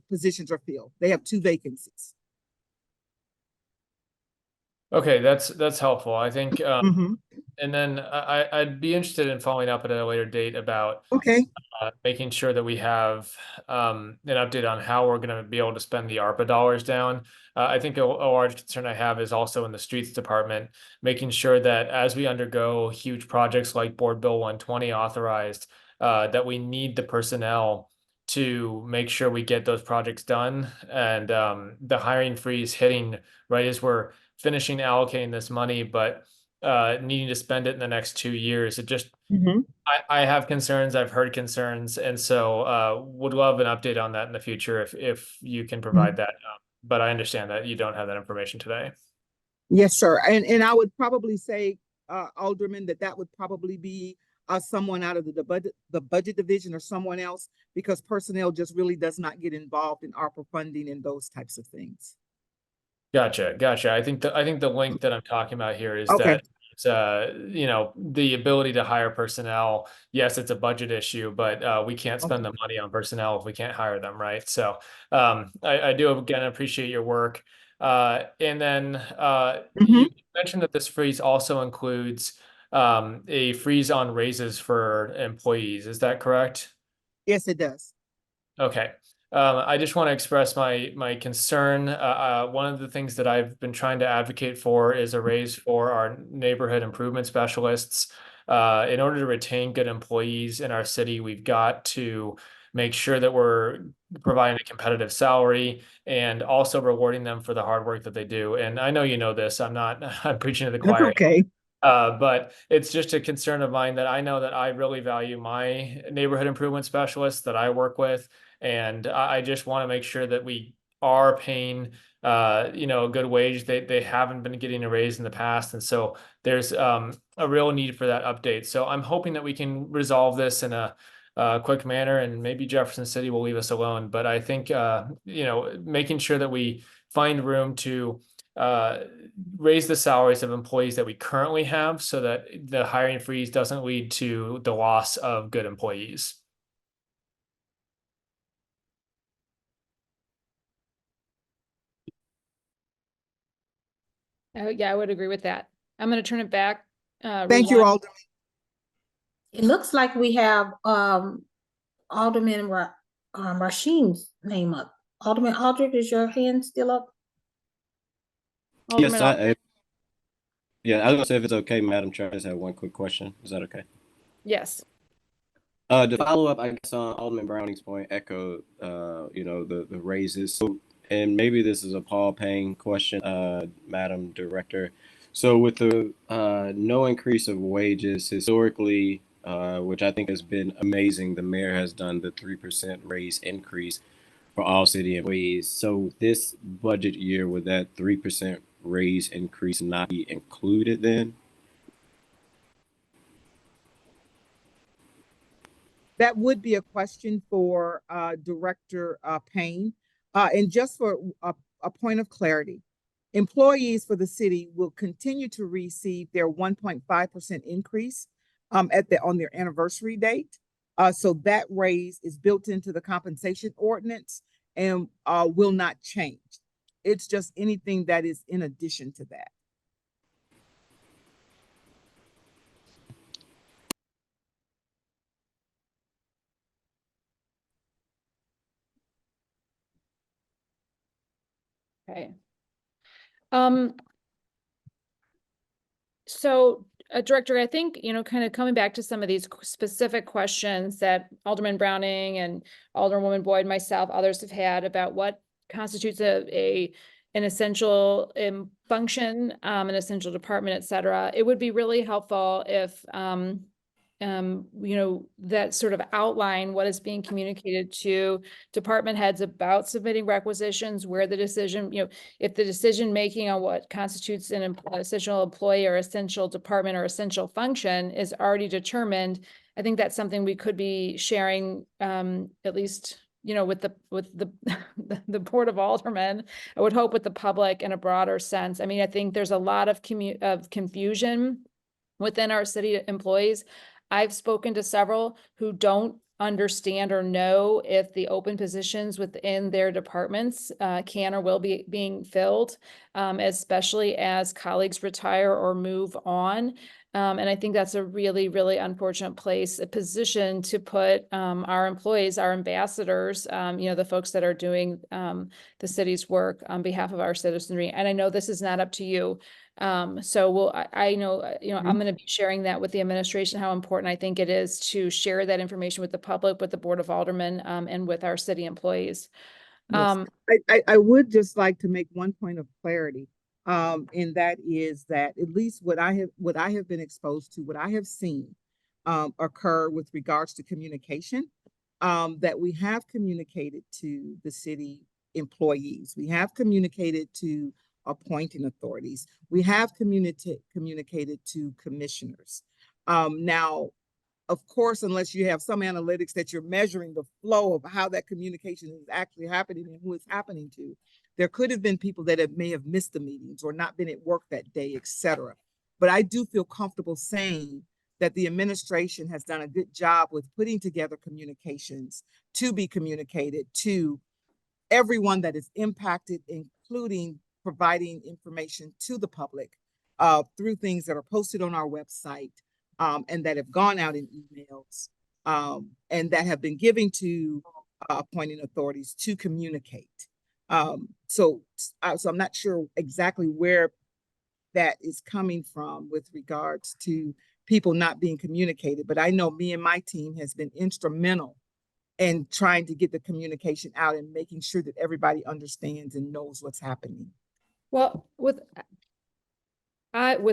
[SPEAKER 7] positions are filled. They have 2 vacancies.
[SPEAKER 9] Okay, that's helpful. I think,
[SPEAKER 7] Mhm.
[SPEAKER 9] and then I'd be interested in following up at a later date about
[SPEAKER 7] Okay,
[SPEAKER 9] making sure that we have an update on how we're going to be able to spend the ARPA dollars down. I think a large concern I have is also in the streets department, making sure that as we undergo huge projects like Board Bill 120 authorized, that we need the personnel to make sure we get those projects done. And the hiring freeze hitting right as we're finishing allocating this money, but needing to spend it in the next 2 years. It just,
[SPEAKER 7] Mhm.
[SPEAKER 9] I have concerns, I've heard concerns, and so would love an update on that in the future if you can provide that. But I understand that you don't have that information today.
[SPEAKER 7] Yes, sir. And I would probably say, Alderman, that would probably be someone out of the budget division or someone else, because personnel just really does not get involved in ARPA funding and those types of things.
[SPEAKER 9] Gotcha. I think the link that I'm talking about here is
[SPEAKER 7] Okay.
[SPEAKER 9] that it's the ability to hire personnel. Yes, it's a budget issue, but we can't spend the money on personnel if we can't hire them, right? So I do again appreciate your work. And then you mentioned that this freeze also includes a freeze on raises for employees. Is that correct?
[SPEAKER 7] Yes, it does.
[SPEAKER 9] Okay. I just want to express my concern. One of the things that I've been trying to advocate for is a raise for our neighborhood improvement specialists. In order to retain good employees in our city, we've got to make sure that we're providing a competitive salary and also rewarding them for the hard work that they do. And I know you know this. I'm preaching to the
[SPEAKER 7] That's
[SPEAKER 9] choir.
[SPEAKER 7] okay.
[SPEAKER 9] But it's just a concern of mine that I know that I really value my neighborhood improvement specialists that I work with. And I just want to make sure that we are paying, a good wage. They haven't been getting a raise in the past. And so there's a real need for that update. So I'm hoping that we can resolve this in a quick manner, and maybe Jefferson City will leave us alone. But I think, making sure that we find room to raise the salaries of employees that we currently have so that the hiring freeze doesn't lead to the loss of good employees.
[SPEAKER 1] yeah, I would agree with that. I'm going to turn it back.
[SPEAKER 7] Thank you,
[SPEAKER 1] rewind.
[SPEAKER 7] Alderman.
[SPEAKER 2] It looks like we have Alderman Rasheen's name up. Alderman Aldrich, is your hand still up?
[SPEAKER 4] Yes,
[SPEAKER 1] Alderman
[SPEAKER 4] yeah, I was gonna say, if it's okay, Madam Chair, I just have one quick question. Is that okay?
[SPEAKER 1] Yes.
[SPEAKER 4] To follow up, I guess on Alderman Browning's point, echo, the raises. So, and maybe this is a Paul Payne question, Madam Director. So with the no increase of wages historically, which I think has been amazing, the mayor has done the 3% raise increase for all city employees. So this budget year, would that 3% raise increase not be included then?
[SPEAKER 7] that would be a question for Director Payne. And just for a point of clarity, employees for the city will continue to receive their 1.5% increase on their anniversary date. So that raise is built into the compensation ordinance and will not change. It's just anything that is in addition to that.
[SPEAKER 1] Okay. So, Director, I think, kind of coming back to some of these specific questions that Alderman Browning and Alderwoman Boyd, myself, others have had about what constitutes an essential function, an essential department, et cetera. It would be really helpful if, that sort of outline what is being communicated to department heads about submitting requisitions, where the decision, if the decision making on what constitutes an essential employee or essential department or essential function is already determined. I think that's something we could be sharing, at least, with the the Board of Aldermen. I would hope with the public in a broader sense. I mean, I think there's a lot of confusion within our city employees. I've spoken to several who don't understand or know if the open positions within their departments can or will be being filled, especially as colleagues retire or move on. And I think that's a really, really unfortunate position to put our employees, our ambassadors, the folks that are doing the city's work on behalf of our citizenry. And I know this is not up to you. So I know, I'm going to be sharing that with the administration, how important I think it is to share that information with the public, with the Board of Aldermen, and with our city employees.
[SPEAKER 7] Yes. I would just like to make one point of clarity. And that is that at least what I have been exposed to, what I have seen occur with regards to communication, that we have communicated to the city employees. We have communicated to appointing authorities. We have communicated to commissioners. Now, of course, unless you have some analytics that you're measuring the flow of how that communication is actually happening and who it's happening to, there could have been people that may have missed the meetings or not been at work that day, etc. But I do feel comfortable saying that the administration has done a good job with putting together communications to be communicated to everyone that is impacted, including providing information to the public through things that are posted on our website and that have gone out in emails and that have been given to appointing authorities to communicate. So I'm not sure exactly where that is coming from with regards to people not being communicated, but I know me and my team has been instrumental in trying to get the communication out and making sure that everybody understands and knows what's happening.
[SPEAKER 1] Well, with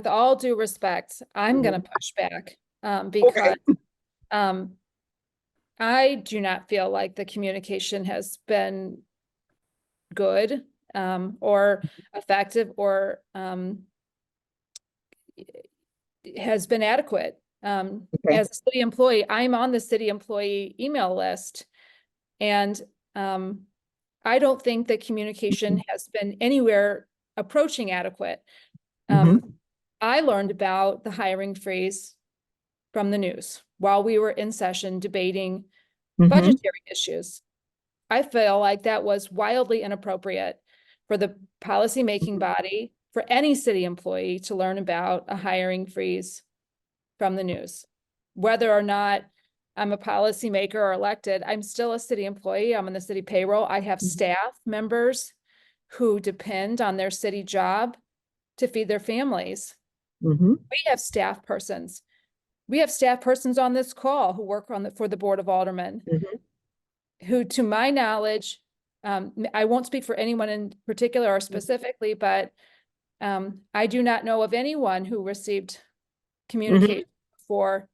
[SPEAKER 1] all due respect, I'm going to push back because I do not feel like the communication has been good or effective or has been adequate. As a city employee, I'm on the city employee email list, and I don't think that communication has been anywhere approaching adequate. I learned about the hiring freeze from the news while we were in session debating budgetary issues. I feel like that was wildly inappropriate for the policymaking body, for any city employee to learn about a hiring freeze from the news. Whether or not I'm a policymaker or elected, I'm still a city employee. I'm on the city payroll. I have staff members who depend on their city job to feed their families. We have staff persons. We have staff persons on this call who work for the Board of Aldermen, who, to my knowledge, I won't speak for anyone in particular or specifically, but I do not know of anyone who received communication before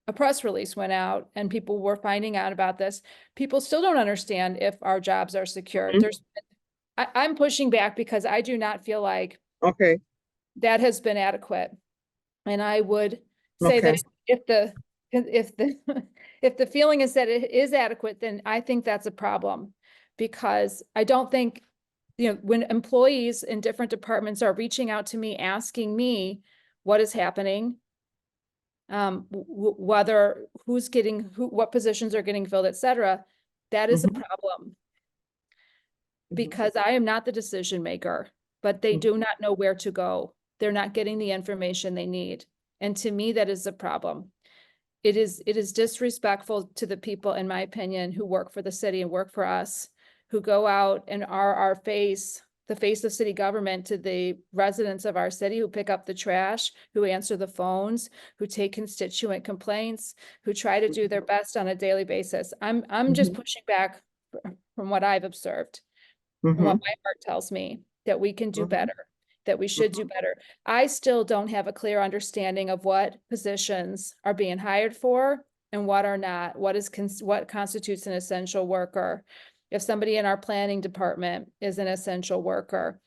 [SPEAKER 1] a press release went out and people were finding out about this. People still don't understand if our jobs are secure. I'm pushing back because I do not feel like that has been adequate. And I would say that if if the, if the feeling is that it is adequate, then I think that's a problem. Because I don't think, when employees in different departments are reaching out to me, asking me what is happening, whether who's getting, what positions are getting filled, et cetera, that is a problem. Because I am not the decision maker, but they do not know where to go. They're not getting the information they need. And to me, that is a problem. It is disrespectful to the people, in my opinion, who work for the city and work for us, who go out and are our face, the face of city government to the residents of our city, who pick up the trash, who answer the phones, who take constituent complaints, who try to do their best on a daily basis. I'm just pushing back from what I've observed and what my heart tells me, that we can do better, that we should do better. I still don't have a clear understanding of what positions are being hired for and what are not, what constitutes an essential worker. If somebody in our planning department is an essential worker,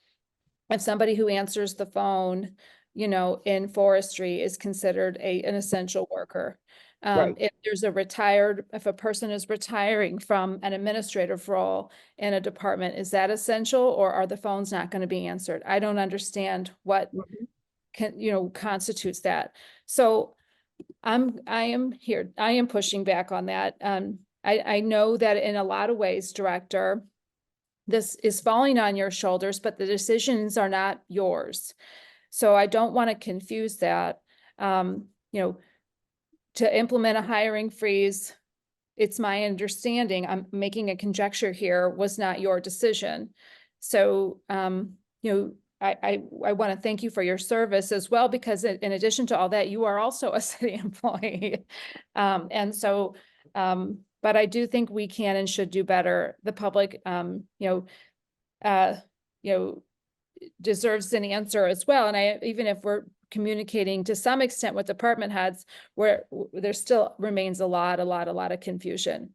[SPEAKER 1] if somebody who answers the phone, in forestry is considered an essential worker.
[SPEAKER 7] Right.
[SPEAKER 1] If a person is retiring from an administrative role in a department, is that essential, or are the phones not going to be answered? I don't understand what constitutes that. So I am pushing back on that. I know that in a lot of ways, Director, this is falling on your shoulders, but the decisions are not yours. So I don't want to confuse that. To implement a hiring freeze, it's my understanding, I'm making a conjecture here, was not your decision. So, I want to thank you for your service as well, because in addition to all that, you are also a city employee. But I do think we can and should do better. The public, deserves an answer as well. And even if we're communicating to some extent with department heads, where there still remains a lot of confusion.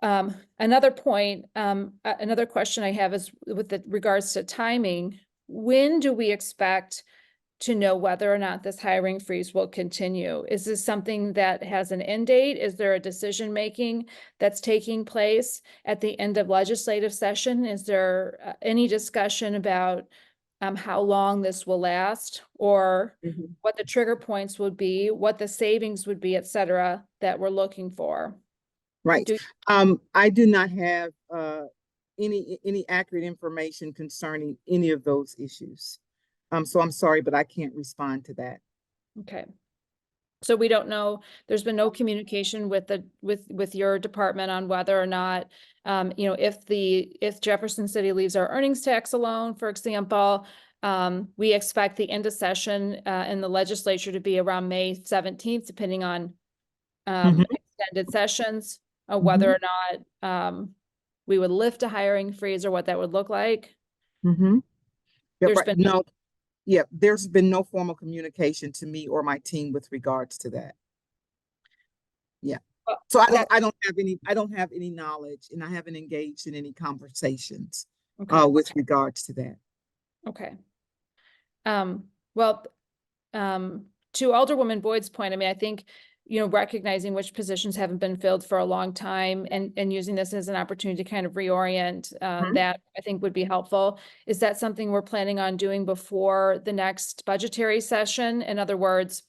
[SPEAKER 1] Another point, another question I have is with regards to timing. When do we expect to know whether or not this hiring freeze will continue? Is this something that has an end date? Is there a decision making that's taking place at the end of legislative session? Is there any discussion about how long this will last, or what the trigger points would be, what the savings would be, et cetera, that we're looking for?
[SPEAKER 7] Right. I do not have any accurate information concerning any of those issues. So I'm sorry, but I can't respond to that.
[SPEAKER 1] Okay. So we don't know, there's been no communication with your department on whether or not, if Jefferson City leaves our earnings tax alone, for example, we expect the end of session in the legislature to be around May 17th, depending on extended sessions, whether or not we would lift a hiring freeze or what that would look like.
[SPEAKER 7] There's been no formal communication to me or my team with regards to that. So I don't have any knowledge, and I haven't engaged in any conversations with regards to that.
[SPEAKER 1] Okay. Well, to Alderwoman Boyd's point, I mean, I think, recognizing which positions haven't been filled for a long time and using this as an opportunity to kind of reorient that, I think, would be helpful. Is that something we're planning on doing before the next budgetary session? In other words,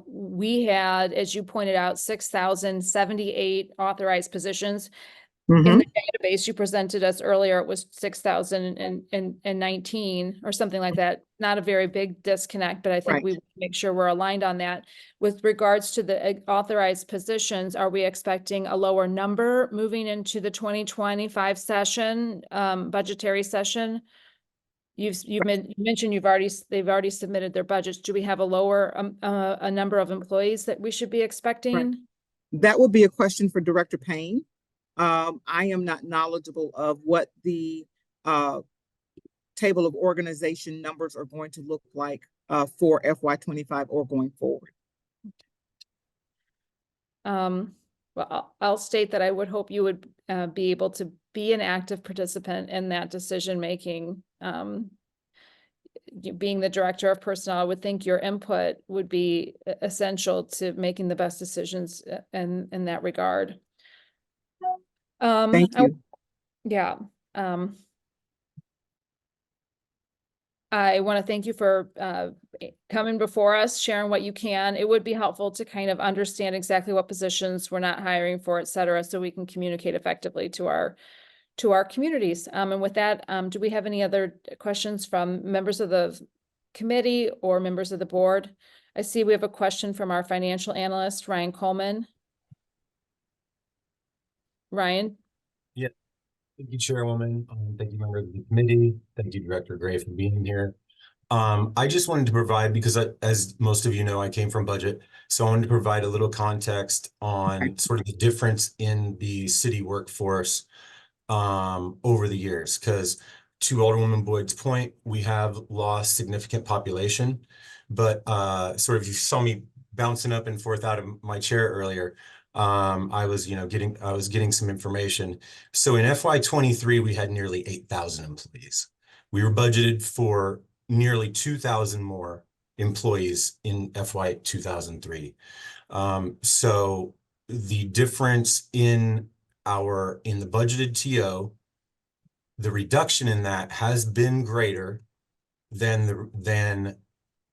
[SPEAKER 1] we had, as you pointed out, 6,078 authorized positions. In the database you presented us earlier, it was 6,019 or something like that. Not a very big disconnect, but I think we make sure we're aligned on that. With regards to the authorized positions, are we expecting a lower number moving into the 2025 session, budgetary session? You mentioned they've already submitted their budgets. Do we have a lower a number of employees that we should be expecting?
[SPEAKER 7] That would be a question for Director Payne. I am not knowledgeable of what the table of organization numbers are going to look like for FY25 or going forward.
[SPEAKER 1] Well, I'll state that I would hope you would be able to be an active participant in that decision making. being the director of personnel, I would think your input would be essential to making the best decisions in that regard.
[SPEAKER 7] Thank you.
[SPEAKER 1] Yeah. I want to thank you for coming before us, sharing what you can. It would be helpful to kind of understand exactly what positions we're not hiring for, et cetera, so we can communicate effectively to our communities. And with that, do we have any other questions from members of the committee or members of the board? I see we have a question from our financial analyst, Ryan Coleman. Ryan?
[SPEAKER 10] Thank you, Chairwoman. Thank you, members of the committee. Thank you, Director Gray, for being here. I just wanted to provide, because as most of you know, I came from budget, so I wanted to provide a little context on sort of the difference in the city workforce over the years. Because to Alderwoman Boyd's point, we have lost significant population, but sort of you saw me bouncing up and forth out of my chair earlier. I was getting some information. So in FY23, we had nearly 8,000 employees. We were budgeted for nearly 2,000 more employees in FY 2003. So the difference in the budgeted TO, the reduction in that has been greater than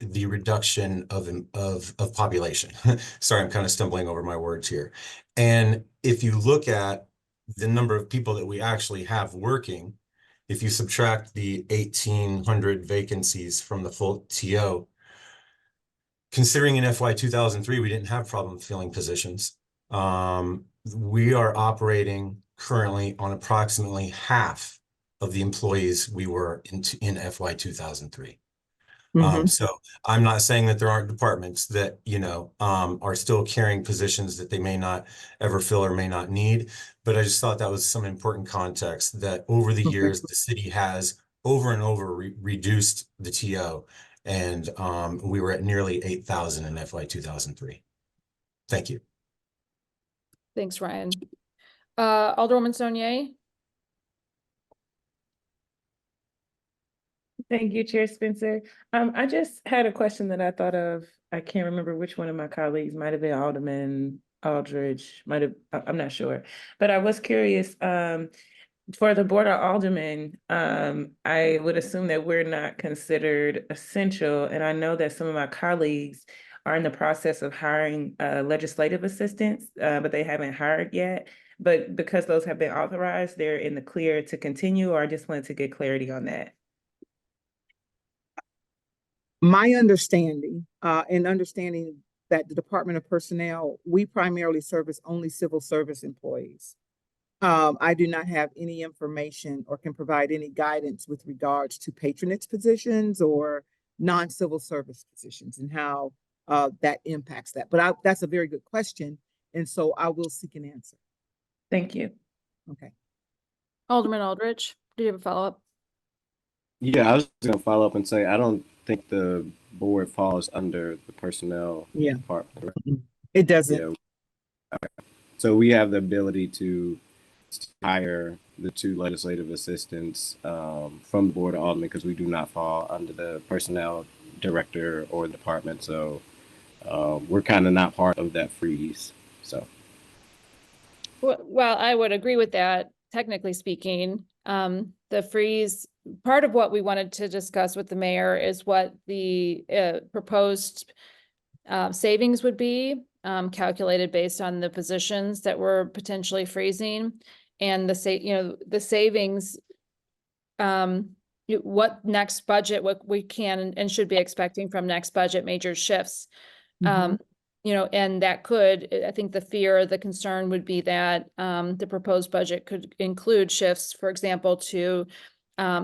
[SPEAKER 10] the reduction of population. Sorry, I'm kind of stumbling over my words here. And if you look at the number of people that we actually have working, if you subtract the 1,800 vacancies from the full TO, considering in FY 2003, we didn't have problem filling positions. We are operating currently on approximately half of the employees we were in FY 2003. So I'm not saying that there aren't departments that, are still carrying positions that they may not ever fill or may not need. But I just thought that was some important context that over the years, the city has over and over reduced the TO. And we were at nearly 8,000 in FY 2003. Thank you.
[SPEAKER 1] Thanks, Ryan. Alderwoman Saunier?
[SPEAKER 6] Thank you, Chair Spencer. I just had a question that I thought of. I can't remember which one of my colleagues, might have been Alderman Aldridge, I'm not sure. But I was curious, for the Board of Aldermen, I would assume that we're not considered essential. And I know that some of my colleagues are in the process of hiring legislative assistants, but they haven't hired yet. But because those have been authorized, they're in the clear to continue, or I just wanted to get clarity on that.
[SPEAKER 7] My understanding, and understanding that the Department of Personnel, we primarily service only civil service employees. I do not have any information or can provide any guidance with regards to patronage positions or non-civil service positions and how that impacts that. But that's a very good question. And so I will seek an answer.
[SPEAKER 6] Thank you.
[SPEAKER 7] Okay.
[SPEAKER 1] Alderman Aldridge, do you have a follow-up?
[SPEAKER 4] Yeah, I was going to follow up and say, I don't think the board falls under the personnel department. Right?
[SPEAKER 7] It doesn't.
[SPEAKER 4] Yeah. Okay. So we have the ability to hire the 2 legislative assistants from the Board of Aldermen because we do not fall under the personnel director or department. So we're kind of not part of that freeze. So.
[SPEAKER 1] Well, I would agree with that, technically speaking. The freeze, part of what we wanted to discuss with the mayor is what the proposed savings would be, calculated based on the positions that we're potentially freezing. And the savings, what next budget, what we can and should be expecting from next budget major shifts. And that could, I think the concern would be that the proposed budget could include shifts, for example, to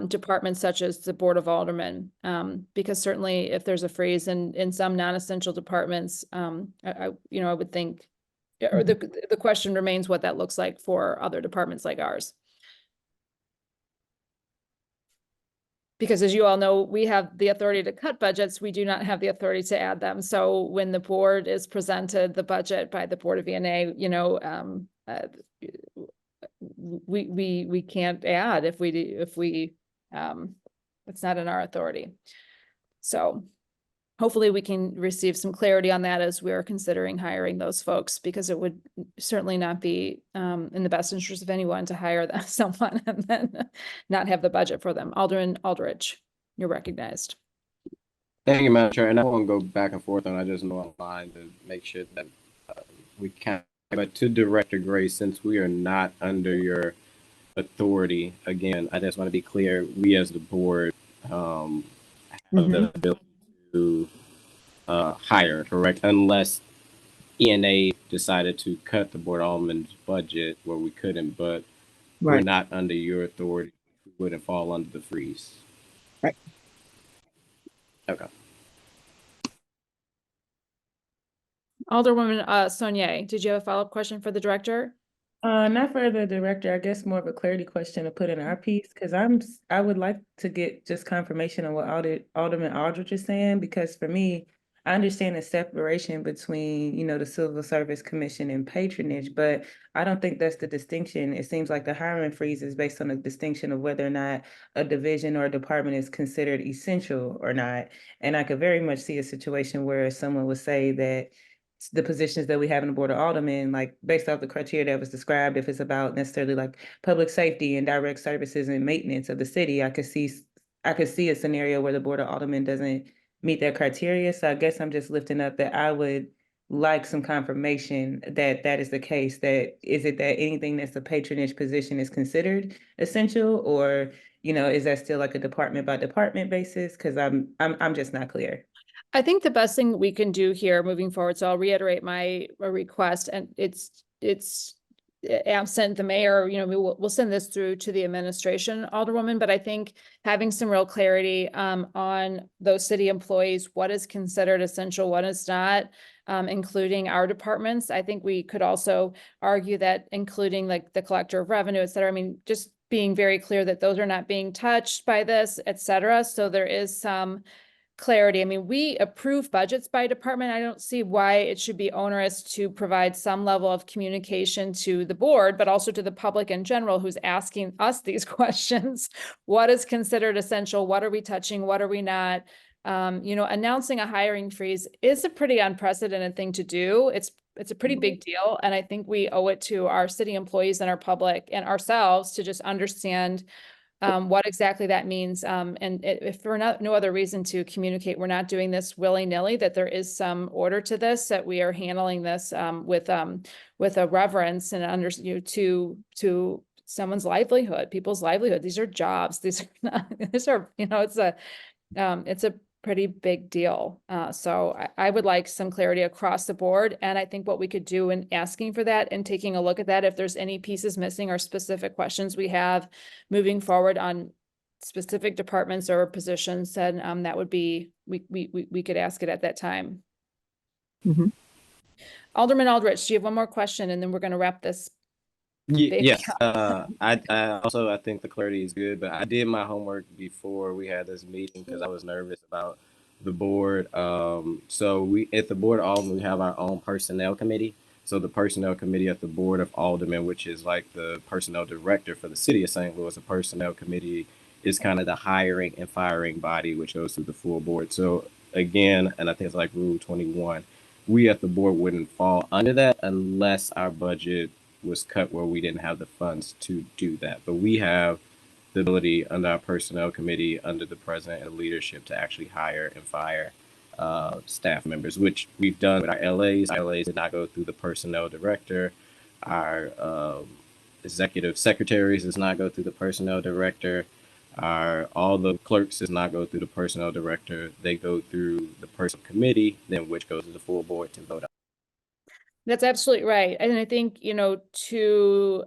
[SPEAKER 1] departments such as the Board of Aldermen, because certainly if there's a freeze in some non-essential departments, I would think, or the question remains what that looks like for other departments like ours. Because as you all know, we have the authority to cut budgets. We do not have the authority to add them. So when the board is presented the budget by the Board of VNA, we can't add if it's not in our authority. So hopefully we can receive some clarity on that as we're considering hiring those folks, because it would certainly not be in the best interest of anyone to hire someone and then not have the budget for them. Alderman Aldrich, you're recognized.
[SPEAKER 4] Thank you, Madam Chair. And I won't go back and forth on. I just know online to make sure that we can. But to Director Gray, since we are not under your authority, again, I just want to be clear. We as the board have the ability to hire, correct? Unless ENA decided to cut the board alderman's budget where we couldn't, but we're
[SPEAKER 7] Right.
[SPEAKER 4] not under your authority. We wouldn't fall under the freeze.
[SPEAKER 7] Right.
[SPEAKER 4] Okay.
[SPEAKER 1] Alderwoman Saunier, did you have a follow-up question for the director?
[SPEAKER 6] Not for the director, I guess more of a clarity question to put in our piece, because I would like to get just confirmation on what Alderman Aldrich is saying, because for me, I understand the separation between, you know, the Civil Service Commission and patronage, but I don't think that's the distinction. It seems like the hiring freeze is based on a distinction of whether or not a division or a department is considered essential or not. And I could very much see a situation where someone would say that the positions that we have in the Board of Aldermen, like based off the criteria that was described, if it's about necessarily like public safety and direct services and maintenance of the city, I could see a scenario where the Board of Aldermen doesn't meet that criteria. So I guess I'm just lifting up that I would like some confirmation that that is the case. That is it that anything that's a patronage position is considered essential, or you know, is that still like a department by department basis? Because I'm just not clear.
[SPEAKER 1] I think the best thing we can do here moving forward, so I'll reiterate my request, and it's absent the mayor, you know, we'll send this through to the administration, Alderwoman, but I think having some real clarity on those city employees, what is considered essential, what is not, including our departments. I think we could also argue that including like the collector of revenue, et cetera. I mean, just being very clear that those are not being touched by this, et cetera. So there is some clarity. I mean, we approve budgets by department. I don't see why it should be onerous to provide some level of communication to the board, but also to the public in general who's asking us these questions. What is considered essential? What are we touching? What are we not? You know, announcing a hiring freeze is a pretty unprecedented thing to do. It's a pretty big deal. And I think we owe it to our city employees and our public and ourselves to just understand what exactly that means. And if for no other reason to communicate, we're not doing this willy-nilly, that there is some order to this, that we are handling this with a reverence and to someone's livelihood, people's livelihood. These are jobs. These are not, these are, you know, it's a pretty big deal. So I would like some clarity across the board. And I think what we could do in asking for that and taking a look at that, if there's any pieces missing or specific questions we have moving forward on specific departments or positions, then that would be, we could ask it at that time.
[SPEAKER 7] Mhm.
[SPEAKER 1] Alderman Aldrich, do you have one more question? And then we're going to wrap this.
[SPEAKER 4] Yes, I think the clarity is good, but I did my homework before we had this meeting because I was nervous about the board. So we at the Board of Aldermen, we have our own personnel committee. So the personnel committee at the Board of Aldermen, which is like the personnel director for the city of St. Louis, the personnel committee is kind of the hiring and firing body, which goes through the full board. So again, and I think it's like Rule 21, we at the board wouldn't fall under that unless our budget was cut where we didn't have the funds to do that. But we have the ability under our personnel committee, under the president and leadership, to actually hire and fire staff members, which we've done with our LAs. Our LAs did not go through the personnel director. Our executive secretaries does not go through the personnel director. All the clerks does not go through the personnel director. They go through the personnel committee, then which goes to the full board to vote on.
[SPEAKER 1] That's absolutely right. And I think, you know, to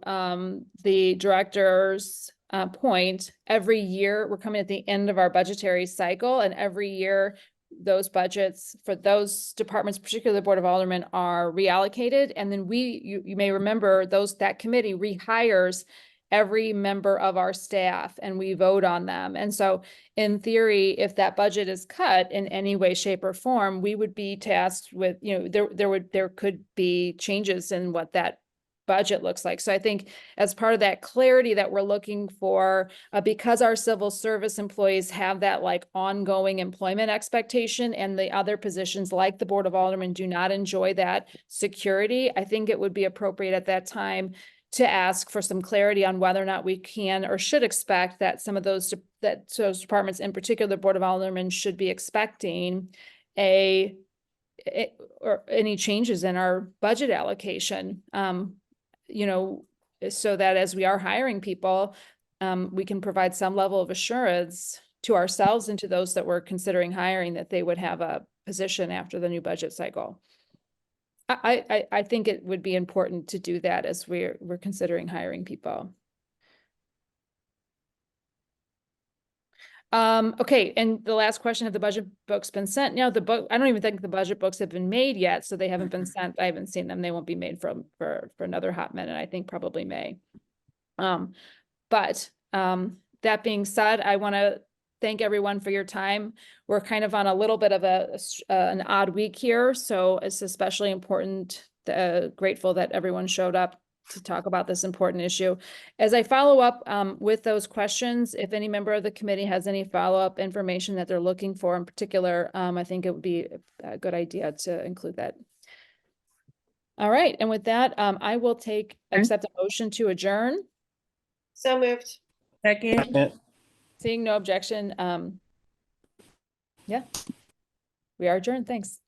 [SPEAKER 1] the director's point, every year we're coming at the end of our budgetary cycle, and every year those budgets for those departments, particularly the Board of Aldermen, are reallocated. And then you may remember that committee rehires every member of our staff and we vote on them. And so in theory, if that budget is cut in any way, shape, or form, we would be tasked with, you know, there could be changes in what that budget looks like. So I think as part of that clarity that we're looking for, because our civil service employees have that like ongoing employment expectation, and the other positions like the Board of Aldermen do not enjoy that security, I think it would be appropriate at that time to ask for some clarity on whether or not we can or should expect that some of those departments, in particular, the Board of Aldermen, should be expecting or any changes in our budget allocation, you know, so that as we are hiring people, we can provide some level of assurance to ourselves and to those that we're considering hiring that they would have a position after the new budget cycle. I think it would be important to do that as we're considering hiring people. Okay, and the last question, have the budget books been sent? No, I don't even think the budget books have been made yet, so they haven't been sent. I haven't seen them. They won't be made for another hot minute, I think probably May. But that being said, I want to thank everyone for your time. We're kind of on a little bit of an odd week here, so it's especially important, grateful that everyone showed up to talk about this important issue. As I follow up with those questions, if any member of the committee has any follow-up information that they're looking for in particular, I think it would be a good idea to include that. All right, and with that, I will accept a motion to adjourn.
[SPEAKER 5] So moved.
[SPEAKER 6] Second.
[SPEAKER 1] Seeing no objection, yeah, we are adjourned. Thanks.